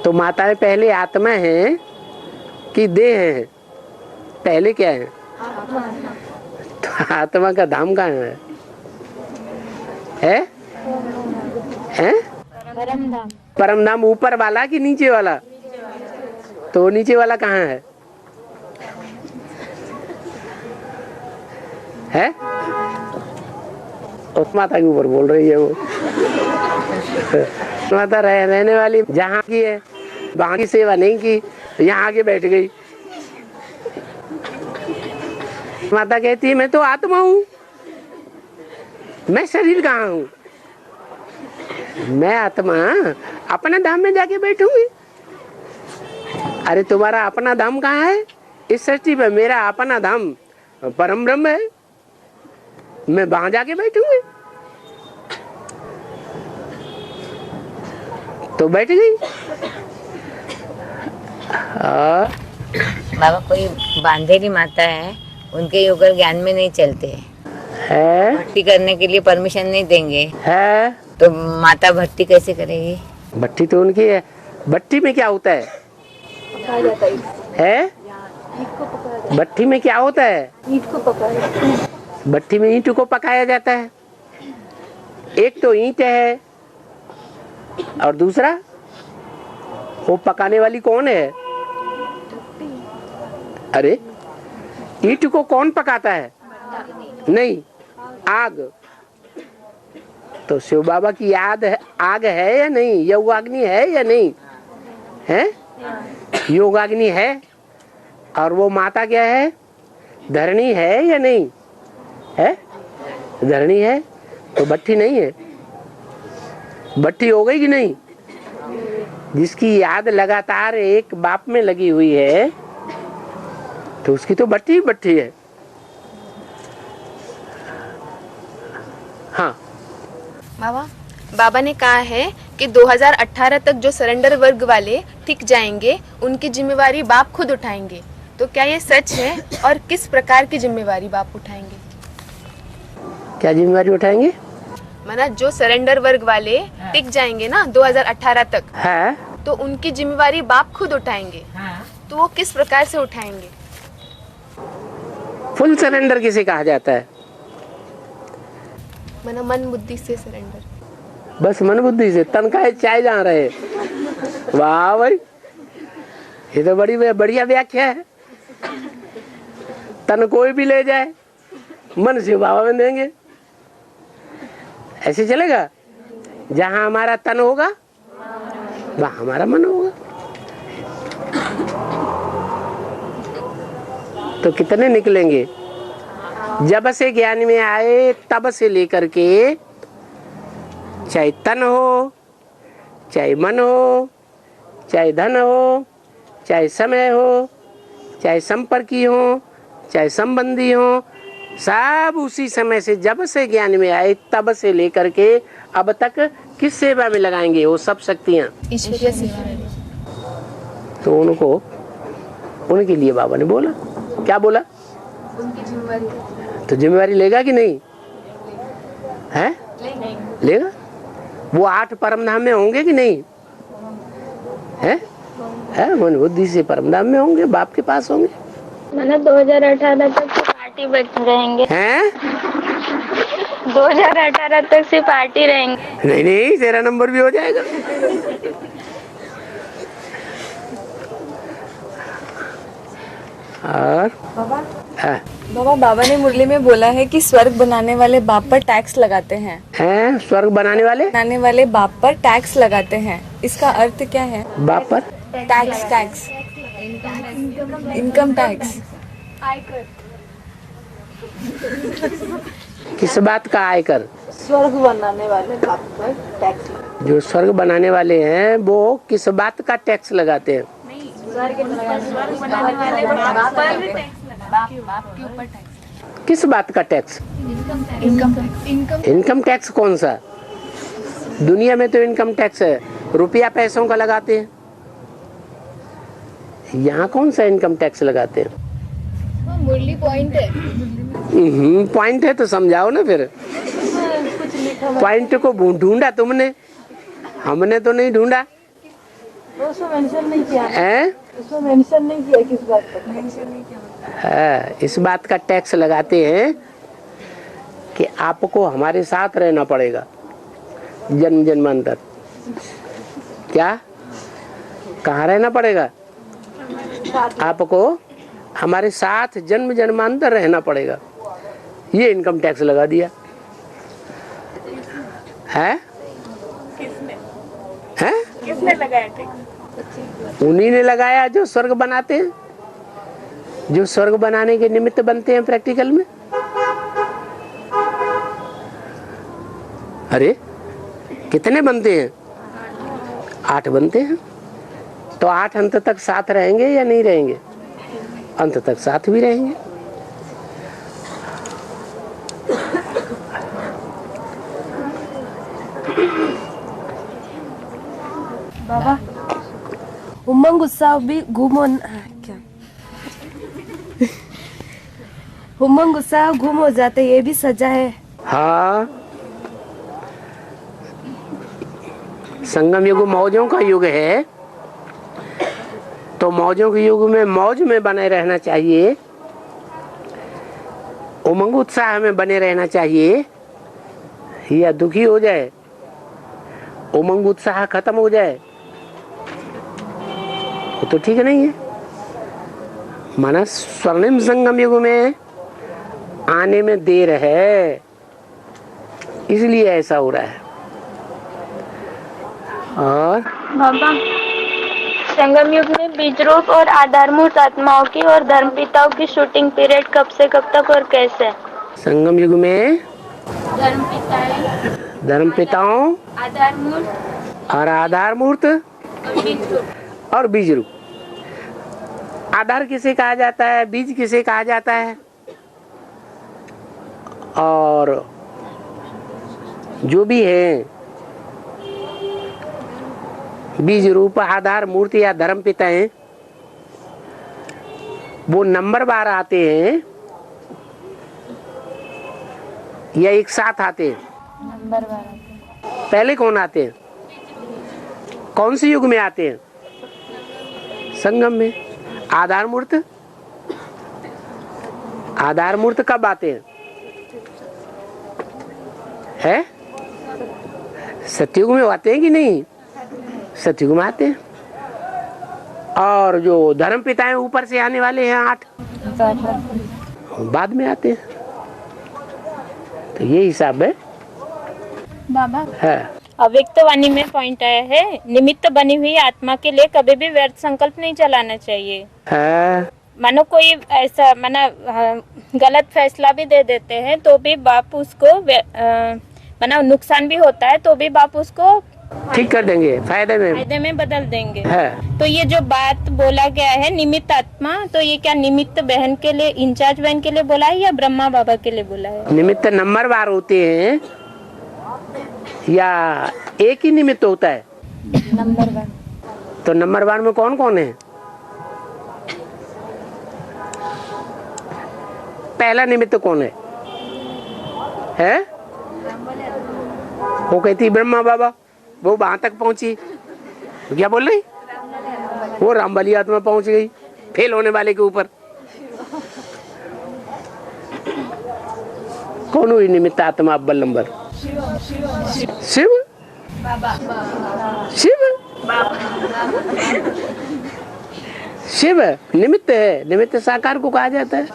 तो माताएं पहले आत्मा है कि देह है? पहले क्या है? तो आत्मा का धाम कहाँ है? है? परम धाम ऊपर वाला कि नीचे वाला? तो नीचे वाला कहाँ है? है? उस माता के ऊपर बोल रही है वो। माता रहने वाली जहाँ की है, वहाँ की सेवा नहीं की, यहाँ आके बैठ गई। माता कहती है मैं तो आत्मा हूँ, मैं शरीर कहाँ हूँ? मैं आत्मा अपने धाम में जाके बैठूंगी। अरे तुम्हारा अपना धाम कहाँ है? इस सृष्टि में मेरा अपना धाम परम ब्रह्म है, मैं वहां जाके बैठूंगी। तो बैठ गई। बाबा कोई बांधेरी माता है, उनके युगल ज्ञान में नहीं चलते है, भक्ति करने के लिए परमिशन नहीं देंगे है। तो माता भक्ति कैसे करेगी? भट्टी तो उनकी है। भट्टी में क्या होता है? है? भट्टी में क्या होता है? ईंट को पकाया। भट्टी में ईंट को पकाया जाता है। एक तो ईंट है और दूसरा वो पकाने वाली कौन है? अरे ईंट को कौन पकाता है? नहीं, आग। तो शिव बाबा की याद है, आग है या नहीं? योगाग्नि है या नहीं? है? योगाग्नि है। और वो माता क्या है? धरणी है या नहीं? है? धरणी है। तो भट्टी नहीं है। भट्टी हो गई कि नहीं? जिसकी याद लगातार एक बाप में लगी हुई है तो उसकी तो भट्टी ही भट्टी है। हाँ बाबा ने कहा है कि 2018 तक जो सरेंडर वर्ग वाले टिक जाएंगे उनकी जिम्मेवारी बाप खुद उठाएंगे। तो क्या ये सच है और किस प्रकार की जिम्मेवारी बाप उठाएंगे? क्या जिम्मेवारी उठाएंगे? माना जो सरेंडर वर्ग वाले टिक जाएंगे ना 2018 तक है, तो उनकी जिम्मेवारी बाप खुद उठाएंगे। तो वो किस प्रकार से उठाएंगे? फुल सरेंडर किसे कहा जाता है? माना मन बुद्धि से सरेंडर। बस मन बुद्धि से। तन का चाय जा रहे। वाह भाई, ये तो बड़ी बढ़िया व्याख्या है। तन कोई भी ले जाए, मन शिव बाबा में देंगे। ऐसे चलेगा? जहां हमारा तन होगा वहां हमारा मन होगा। तो कितने निकलेंगे? जब से ज्ञान में आए तब से लेकर के, चाहे तन हो, चाहे मन हो, चाहे धन हो, चाहे समय हो, चाहे संपर्की हो, चाहे संबंधी हो, सब उसी समय से, जब से ज्ञान में आए तब से लेकर के अब तक किस सेवा में लगाएंगे वो सब शक्तियाँ? ईश्वरीय सेवा में। तो उनको, उनके लिए बाबा ने बोला, क्या बोला? उनकी जिम्मेवारी। तो जिम्मेवारी लेगा कि नहीं है? लेगा। वो 8 परम धाम में होंगे कि नहीं है? मन बुद्धि से परम धाम में होंगे, बाप के पास होंगे। मैंने 2018 तक की पार्टी बैठे रहेंगे हैं? 2018 तक से पार्टी रहेंगे। नहीं नहीं, तेरा नंबर भी हो जाएगा। और बाबा ने मुरली में बोला है कि स्वर्ग बनाने वाले बाप पर टैक्स लगाते हैं। स्वर्ग बनाने वाले बाप पर टैक्स लगाते हैं, इसका अर्थ क्या है? बाप पर टैक्स इनकम टैक्स। किस बात का आयकर? स्वर्ग बनाने वाले बाप पर टैक्स। जो स्वर्ग बनाने वाले हैं वो किस बात का टैक्स लगाते हैं? किस बात का टैक्स? Income tax. कौन सा? दुनिया में तो इनकम टैक्स है, रुपया पैसों का लगाते हैं। यहाँ कौन सा इनकम टैक्स लगाते हैं? मुरली पॉइंट है। पॉइंट है तो समझाओ ना फिर। पॉइंट को ढूंढा तुमने, हमने तो नहीं ढूंढा। उसमें मेंशन नहीं किया है? उसमें मेंशन नहीं किया किस बात पर मेंशन नहीं किया। इस बात का टैक्स लगाते हैं कि आपको हमारे साथ रहना पड़ेगा जन्म जन्मांतर। क्या? कहाँ रहना पड़ेगा? आपको हमारे साथ जन्म जन्मांतर रहना पड़ेगा। ये इनकम टैक्स लगा दिया है? किसने लगाया टैक्स? उन्हीं ने लगाया जो स्वर्ग बनाते हैं, जो स्वर्ग बनाने के निमित्त बनते हैं प्रैक्टिकल में। अरे कितने बनते हैं? 8 बनते हैं। तो 8 अंत तक साथ रहेंगे या नहीं रहेंगे? अंत तक साथ भी रहेंगे। बाबा, उमंग उत्साह भी गुम उमंग उत्साह गुम हो जाते, ये भी सजा है। हाँ, संगम युग मौजों का युग है, तो मौजों के युग में मौज में बने रहना चाहिए, उमंग उत्साह में बने रहना चाहिए। या दुखी हो जाए, उमंग उत्साह खत्म हो जाए, वो तो ठीक नहीं है। माना स्वर्णिम संगम युग में आने में देर है, इसलिए ऐसा हो रहा है। और बाबा, संगम युग में बीज रूप और आधारभूत आत्माओं की और धर्मपिताओं की शूटिंग पीरियड कब से कब तक और कैसे? संगम युग में धर्मपिताएं, धर्मपिताओं और आधारमूर्त और बीज रूप। आधार किसे कहा जाता है, बीज किसे कहा जाता है? और जो भी है बीज रूप, आधार, मूर्ति या धर्म पिता हैं, वो नंबर बार आते हैं या एक साथ आते हैं? नंबर 12। पहले कौन आते हैं? कौन से युग में आते हैं? संगम में। आधार मूर्त, आधार मूर्त कब आते हैं? है? सतयुग में आते हैं कि नहीं? सतयुग में आते हैं। और जो धर्म पिता हैं ऊपर से आने वाले हैं 8, बाद में आते हैं। तो ये हिसाब है बाबा। है। अव्यक्त वाणी में पॉइंट आया है, निमित्त बनी हुई आत्मा के लिए कभी भी व्यर्थ संकल्प नहीं चलाना चाहिए। मानो कोई ऐसा माना गलत फैसला भी दे देते हैं तो भी बाप उसको माना नुकसान भी होता है तो भी बाप उसको ठीक कर देंगे, फायदे में बदल देंगे है। तो ये जो बात बोला गया है निमित्त आत्मा, तो ये क्या निमित्त बहन के लिए, इंचार्ज बहन के लिए बोला है या ब्रह्मा बाबा के लिए बोला है? निमित्त नंबरवार होते हैं या एक ही निमित्त होता है? नंबर 1। तो नंबरवार में कौन कौन है? पहला निमित्त कौन है? वो कहती ब्रह्मा बाबा, वो वहां तक पहुंची, तो क्या बोल रही? वो रामबली आत्मा पहुंच गई फेल होने वाले के ऊपर। कौन हुई निमित्त आत्मा अव्वल नंबर? शिव। शिव शिव निमित्त है, निमित्त साकार को कहा जाता है।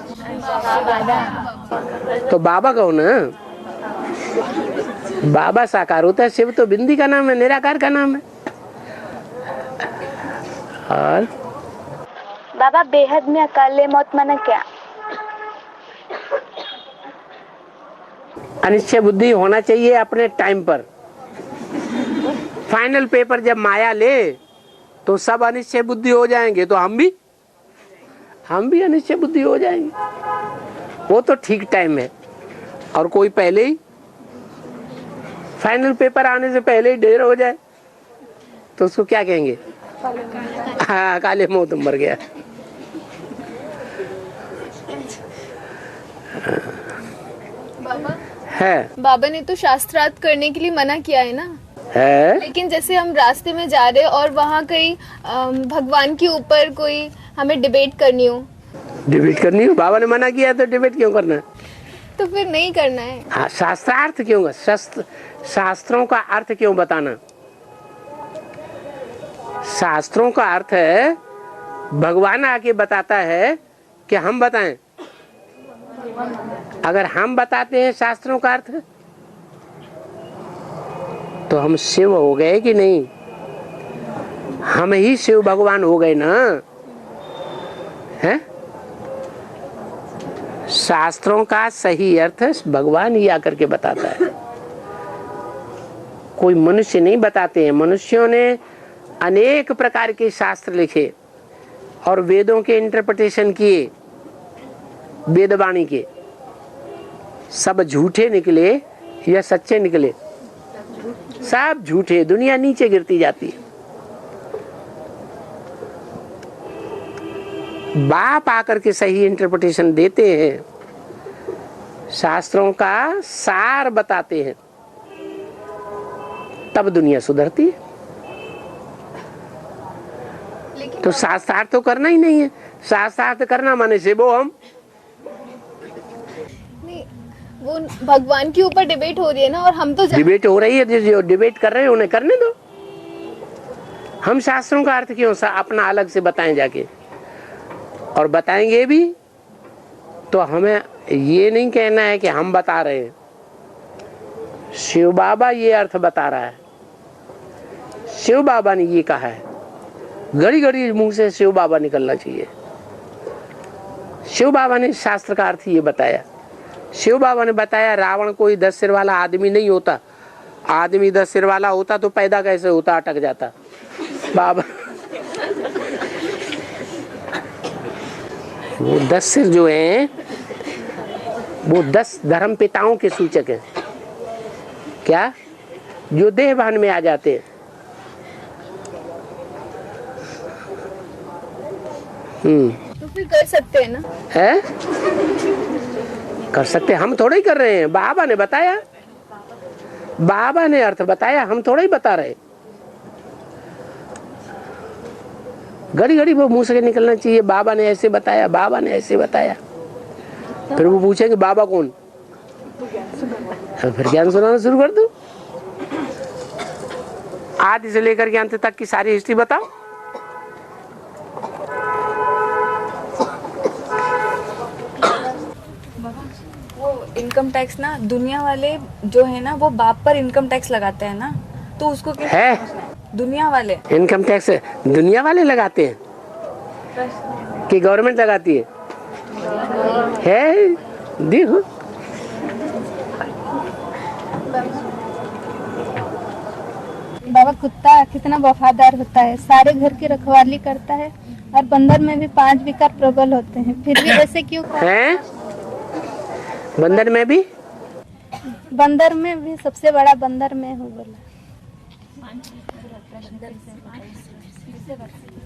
तो बाबा कौन है? बाबा साकार होता है, शिव तो बिंदी का नाम है, निराकार का नाम है। और बाबा बेहद में अकाले मौत माना क्या? अनिश्चय बुद्धि होना चाहिए अपने टाइम पर। फाइनल पेपर जब माया ले तो सब अनिश्चय बुद्धि हो जाएंगे, तो हम भी अनिश्चय बुद्धि हो जाएंगे। वो तो ठीक टाइम है। और कोई पहले ही फाइनल पेपर आने से पहले ही ढेर हो जाए तो उसको क्या कहेंगे? हाँ, काले मौत मर गया। बाबा है बाबा ने तो शास्त्रार्थ करने के लिए मना किया है ना है। लेकिन जैसे हम रास्ते में जा रहे और वहाँ कहीं भगवान के ऊपर कोई हमें डिबेट करनी हो, बाबा ने मना किया तो डिबेट क्यों करना है? तो फिर नहीं करना है। हाँ, शास्त्रार्थ क्यों? शास्त्रों का अर्थ क्यों बताना? शास्त्रों का अर्थ है भगवान आके बताता है कि हम बताएं। अगर हम बताते हैं शास्त्रों का अर्थ तो हम शिव हो गए कि नहीं? हम ही शिव भगवान हो गए ना, है? शास्त्रों का सही अर्थ भगवान ही आकर के बताता है, कोई मनुष्य नहीं बताते हैं। मनुष्यों ने अनेक प्रकार के शास्त्र लिखे और वेदों के इंटरप्रिटेशन किए, वेदवाणी के। सब झूठे निकले या सच्चे निकले? सब झूठे। दुनिया नीचे गिरती जाती है। बाप आकर के सही इंटरप्रिटेशन देते हैं, शास्त्रों का सार बताते हैं, तब दुनिया सुधरती है। तो शास्त्रार्थ तो करना ही नहीं है। शास्त्रार्थ करना माने से वो हम नहीं, वो भगवान के ऊपर डिबेट हो रही है ना, और हम तो डिबेट हो रही है। जो डिबेट कर रहे हैं उन्हें करने दो। हम शास्त्रों का अर्थ क्यों अपना अलग से बताएं जाके? और बताएंगे भी तो हमें ये नहीं कहना है कि हम बता रहे हैं, शिव बाबा ये अर्थ बता रहा है, शिव बाबा ने ये कहा है। घड़ी घड़ी मुंह से शिव बाबा निकलना चाहिए। शिव बाबा ने शास्त्र का अर्थ ये बताया। शिव बाबा ने बताया रावण कोई 10 सिर वाला आदमी नहीं होता। आदमी 10 सिर वाला होता तो पैदा कैसे होता? अटक जाता। बाबा वो 10 सिर जो हैं वो 10 धर्म पिताओं के सूचक हैं। क्या? जो देहभान में आ जाते हैं। तो फिर कर सकते हैं ना? है? कर सकते। हम थोड़ा ही कर रहे हैं, बाबा ने बताया, बाबा ने अर्थ बताया, हम थोड़ा ही बता रहे। घड़ी घड़ी वो मुंह से निकलना चाहिए, बाबा ने ऐसे बताया, बाबा ने ऐसे बताया। फिर वो पूछेंगे बाबा कौन? फिर ज्ञान सुनाना शुरू कर दो। आदि से लेकर के अंत तक की सारी हिस्ट्री बताओ। इनकम टैक्स ना दुनिया वाले जो है ना वो बाप पर इनकम टैक्स लगाते हैं ना, तो उसको क्या है? दुनिया वाले इनकम टैक्स दुनिया वाले लगाते हैं कि गवर्नमेंट लगाती है? देखो बाबा कुत्ता कितना वफादार होता है, सारे घर की रखवाली करता है और बंदर में भी 5 विकार प्रबल होते हैं, फिर भी ऐसे क्यों हैं? बंदर में भी? बंदर में भी सबसे बड़ा बंदर मैं हूँ बोला।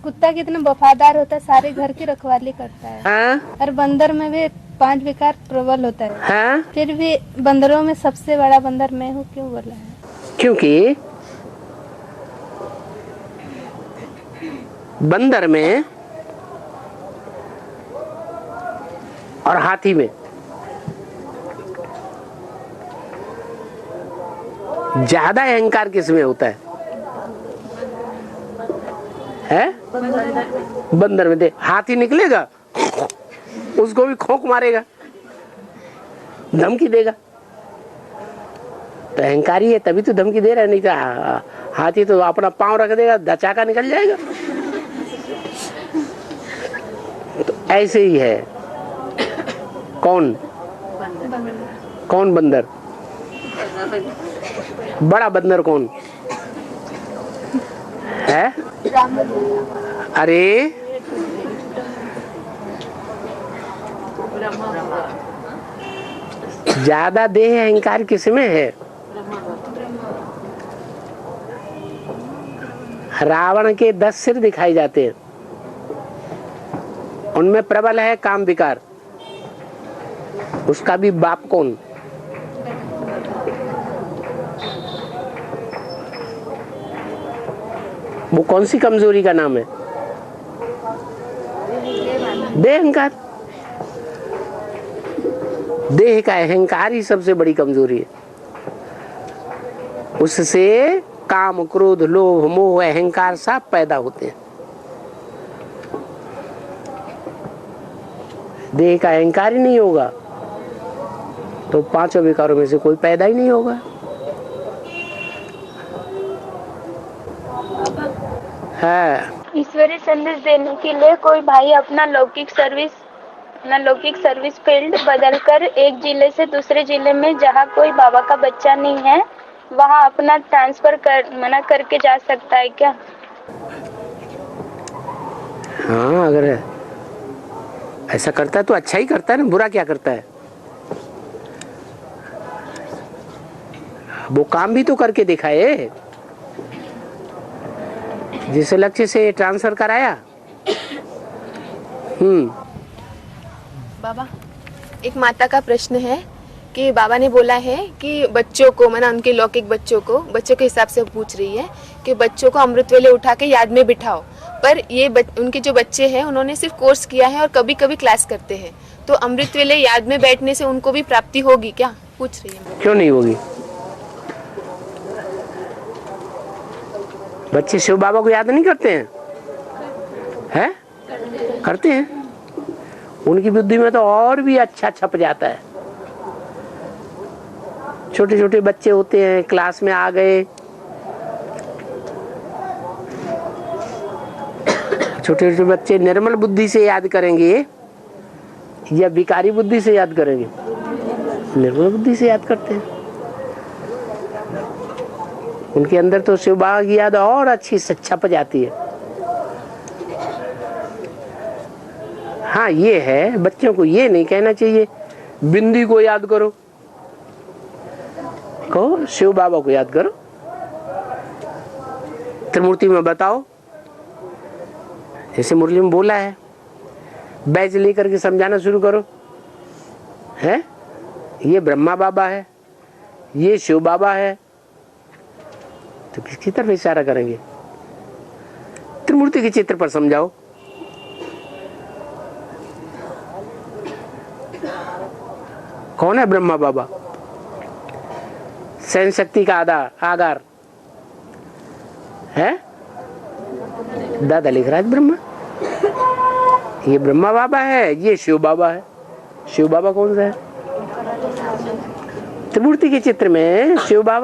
कुत्ता कितना वफादार होता है, सारे घर की रखवाली करता है। हाँ? और बंदर में भी 5 विकार प्रबल होता है। हाँ? फिर भी बंदरों में सबसे बड़ा बंदर मैं हूँ क्यों बोला है? क्योंकि बंदर में और हाथी में ज्यादा अहंकार किसमें होता है? बंदर में। दे हाथी निकलेगा, उसको भी खोंक मारेगा, धमकी देगा। तो अहंकारी है तभी तो धमकी दे रहा है, नहीं तो हाथी तो अपना पांव रख देगा, दचाका निकल जाएगा। तो ऐसे ही है। कौन कौन बंदर? बड़ा बंदर कौन है? अरे ज्यादा देह अहंकार किसमें है? रावण के 10 सिर दिखाई जाते हैं, उनमें प्रबल है काम विकार। उसका भी बाप कौन? वो कौन सी कमजोरी का नाम है? देह अहंकार। देह का अहंकार ही सबसे बड़ी कमजोरी है। उससे काम, क्रोध, लोभ, मोह, अहंकार सब पैदा होते हैं। देह का अहंकार ही नहीं होगा तो 5 विकारों में से कोई पैदा ही नहीं होगा। ईश्वरीय संदेश देने के लिए कोई भाई अपना लौकिक सर्विस फील्ड बदलकर एक जिले से दूसरे जिले में जहाँ कोई बाबा का बच्चा नहीं है वहाँ अपना ट्रांसफर मना करके जा सकता है क्या? हाँ, अगर ऐसा करता है तो अच्छा ही करता है ना, बुरा क्या करता है? वो काम भी तो करके दिखाए जिस लक्ष्य से ट्रांसफर कराया। बाबा, एक माता का प्रश्न है कि बाबा ने बोला है कि बच्चों को, माना उनके लौकिक बच्चों के हिसाब से पूछ रही है कि बच्चों को अमृत वेले उठा के याद में बिठाओ, पर ये उनके जो बच्चे हैं उन्होंने सिर्फ कोर्स किया है और कभी कभी क्लास करते हैं, तो अमृत वेले याद में बैठने से उनको भी प्राप्ति होगी क्या? पूछ रही है। क्यों नहीं होगी? बच्चे शिव बाबा को याद नहीं करते हैं? करते हैं। उनकी बुद्धि में तो और भी अच्छा छप जाता है। छोटे छोटे बच्चे होते हैं, क्लास में आ गए, छोटे छोटे बच्चे निर्मल बुद्धि से याद करेंगे या विकारी बुद्धि से याद करेंगे? निर्मल बुद्धि से याद करते हैं। उनके अंदर तो शिव बाबा की याद और अच्छी से छप जाती है। हाँ, ये है, बच्चों को ये नहीं कहना चाहिए बिंदी को याद करो, कहो शिव बाबा को याद करो। त्रिमूर्ति में बताओ, जैसे मुरली में बोला है, बैच लेकर के समझाना शुरू करो। है ये ब्रह्मा बाबा है, ये शिव बाबा है, तो किसकी तरफ इशारा करेंगे? त्रिमूर्ति के चित्र पर समझाओ। कौन है ब्रह्मा बाबा? सहन शक्ति का आगार है दादा लिख रहा है ब्रह्मा। ये ब्रह्मा बाबा है, ये शिव बाबा है। शिव बाबा कौन सा है? त्रिमूर्ति के चित्र में शिव बाबा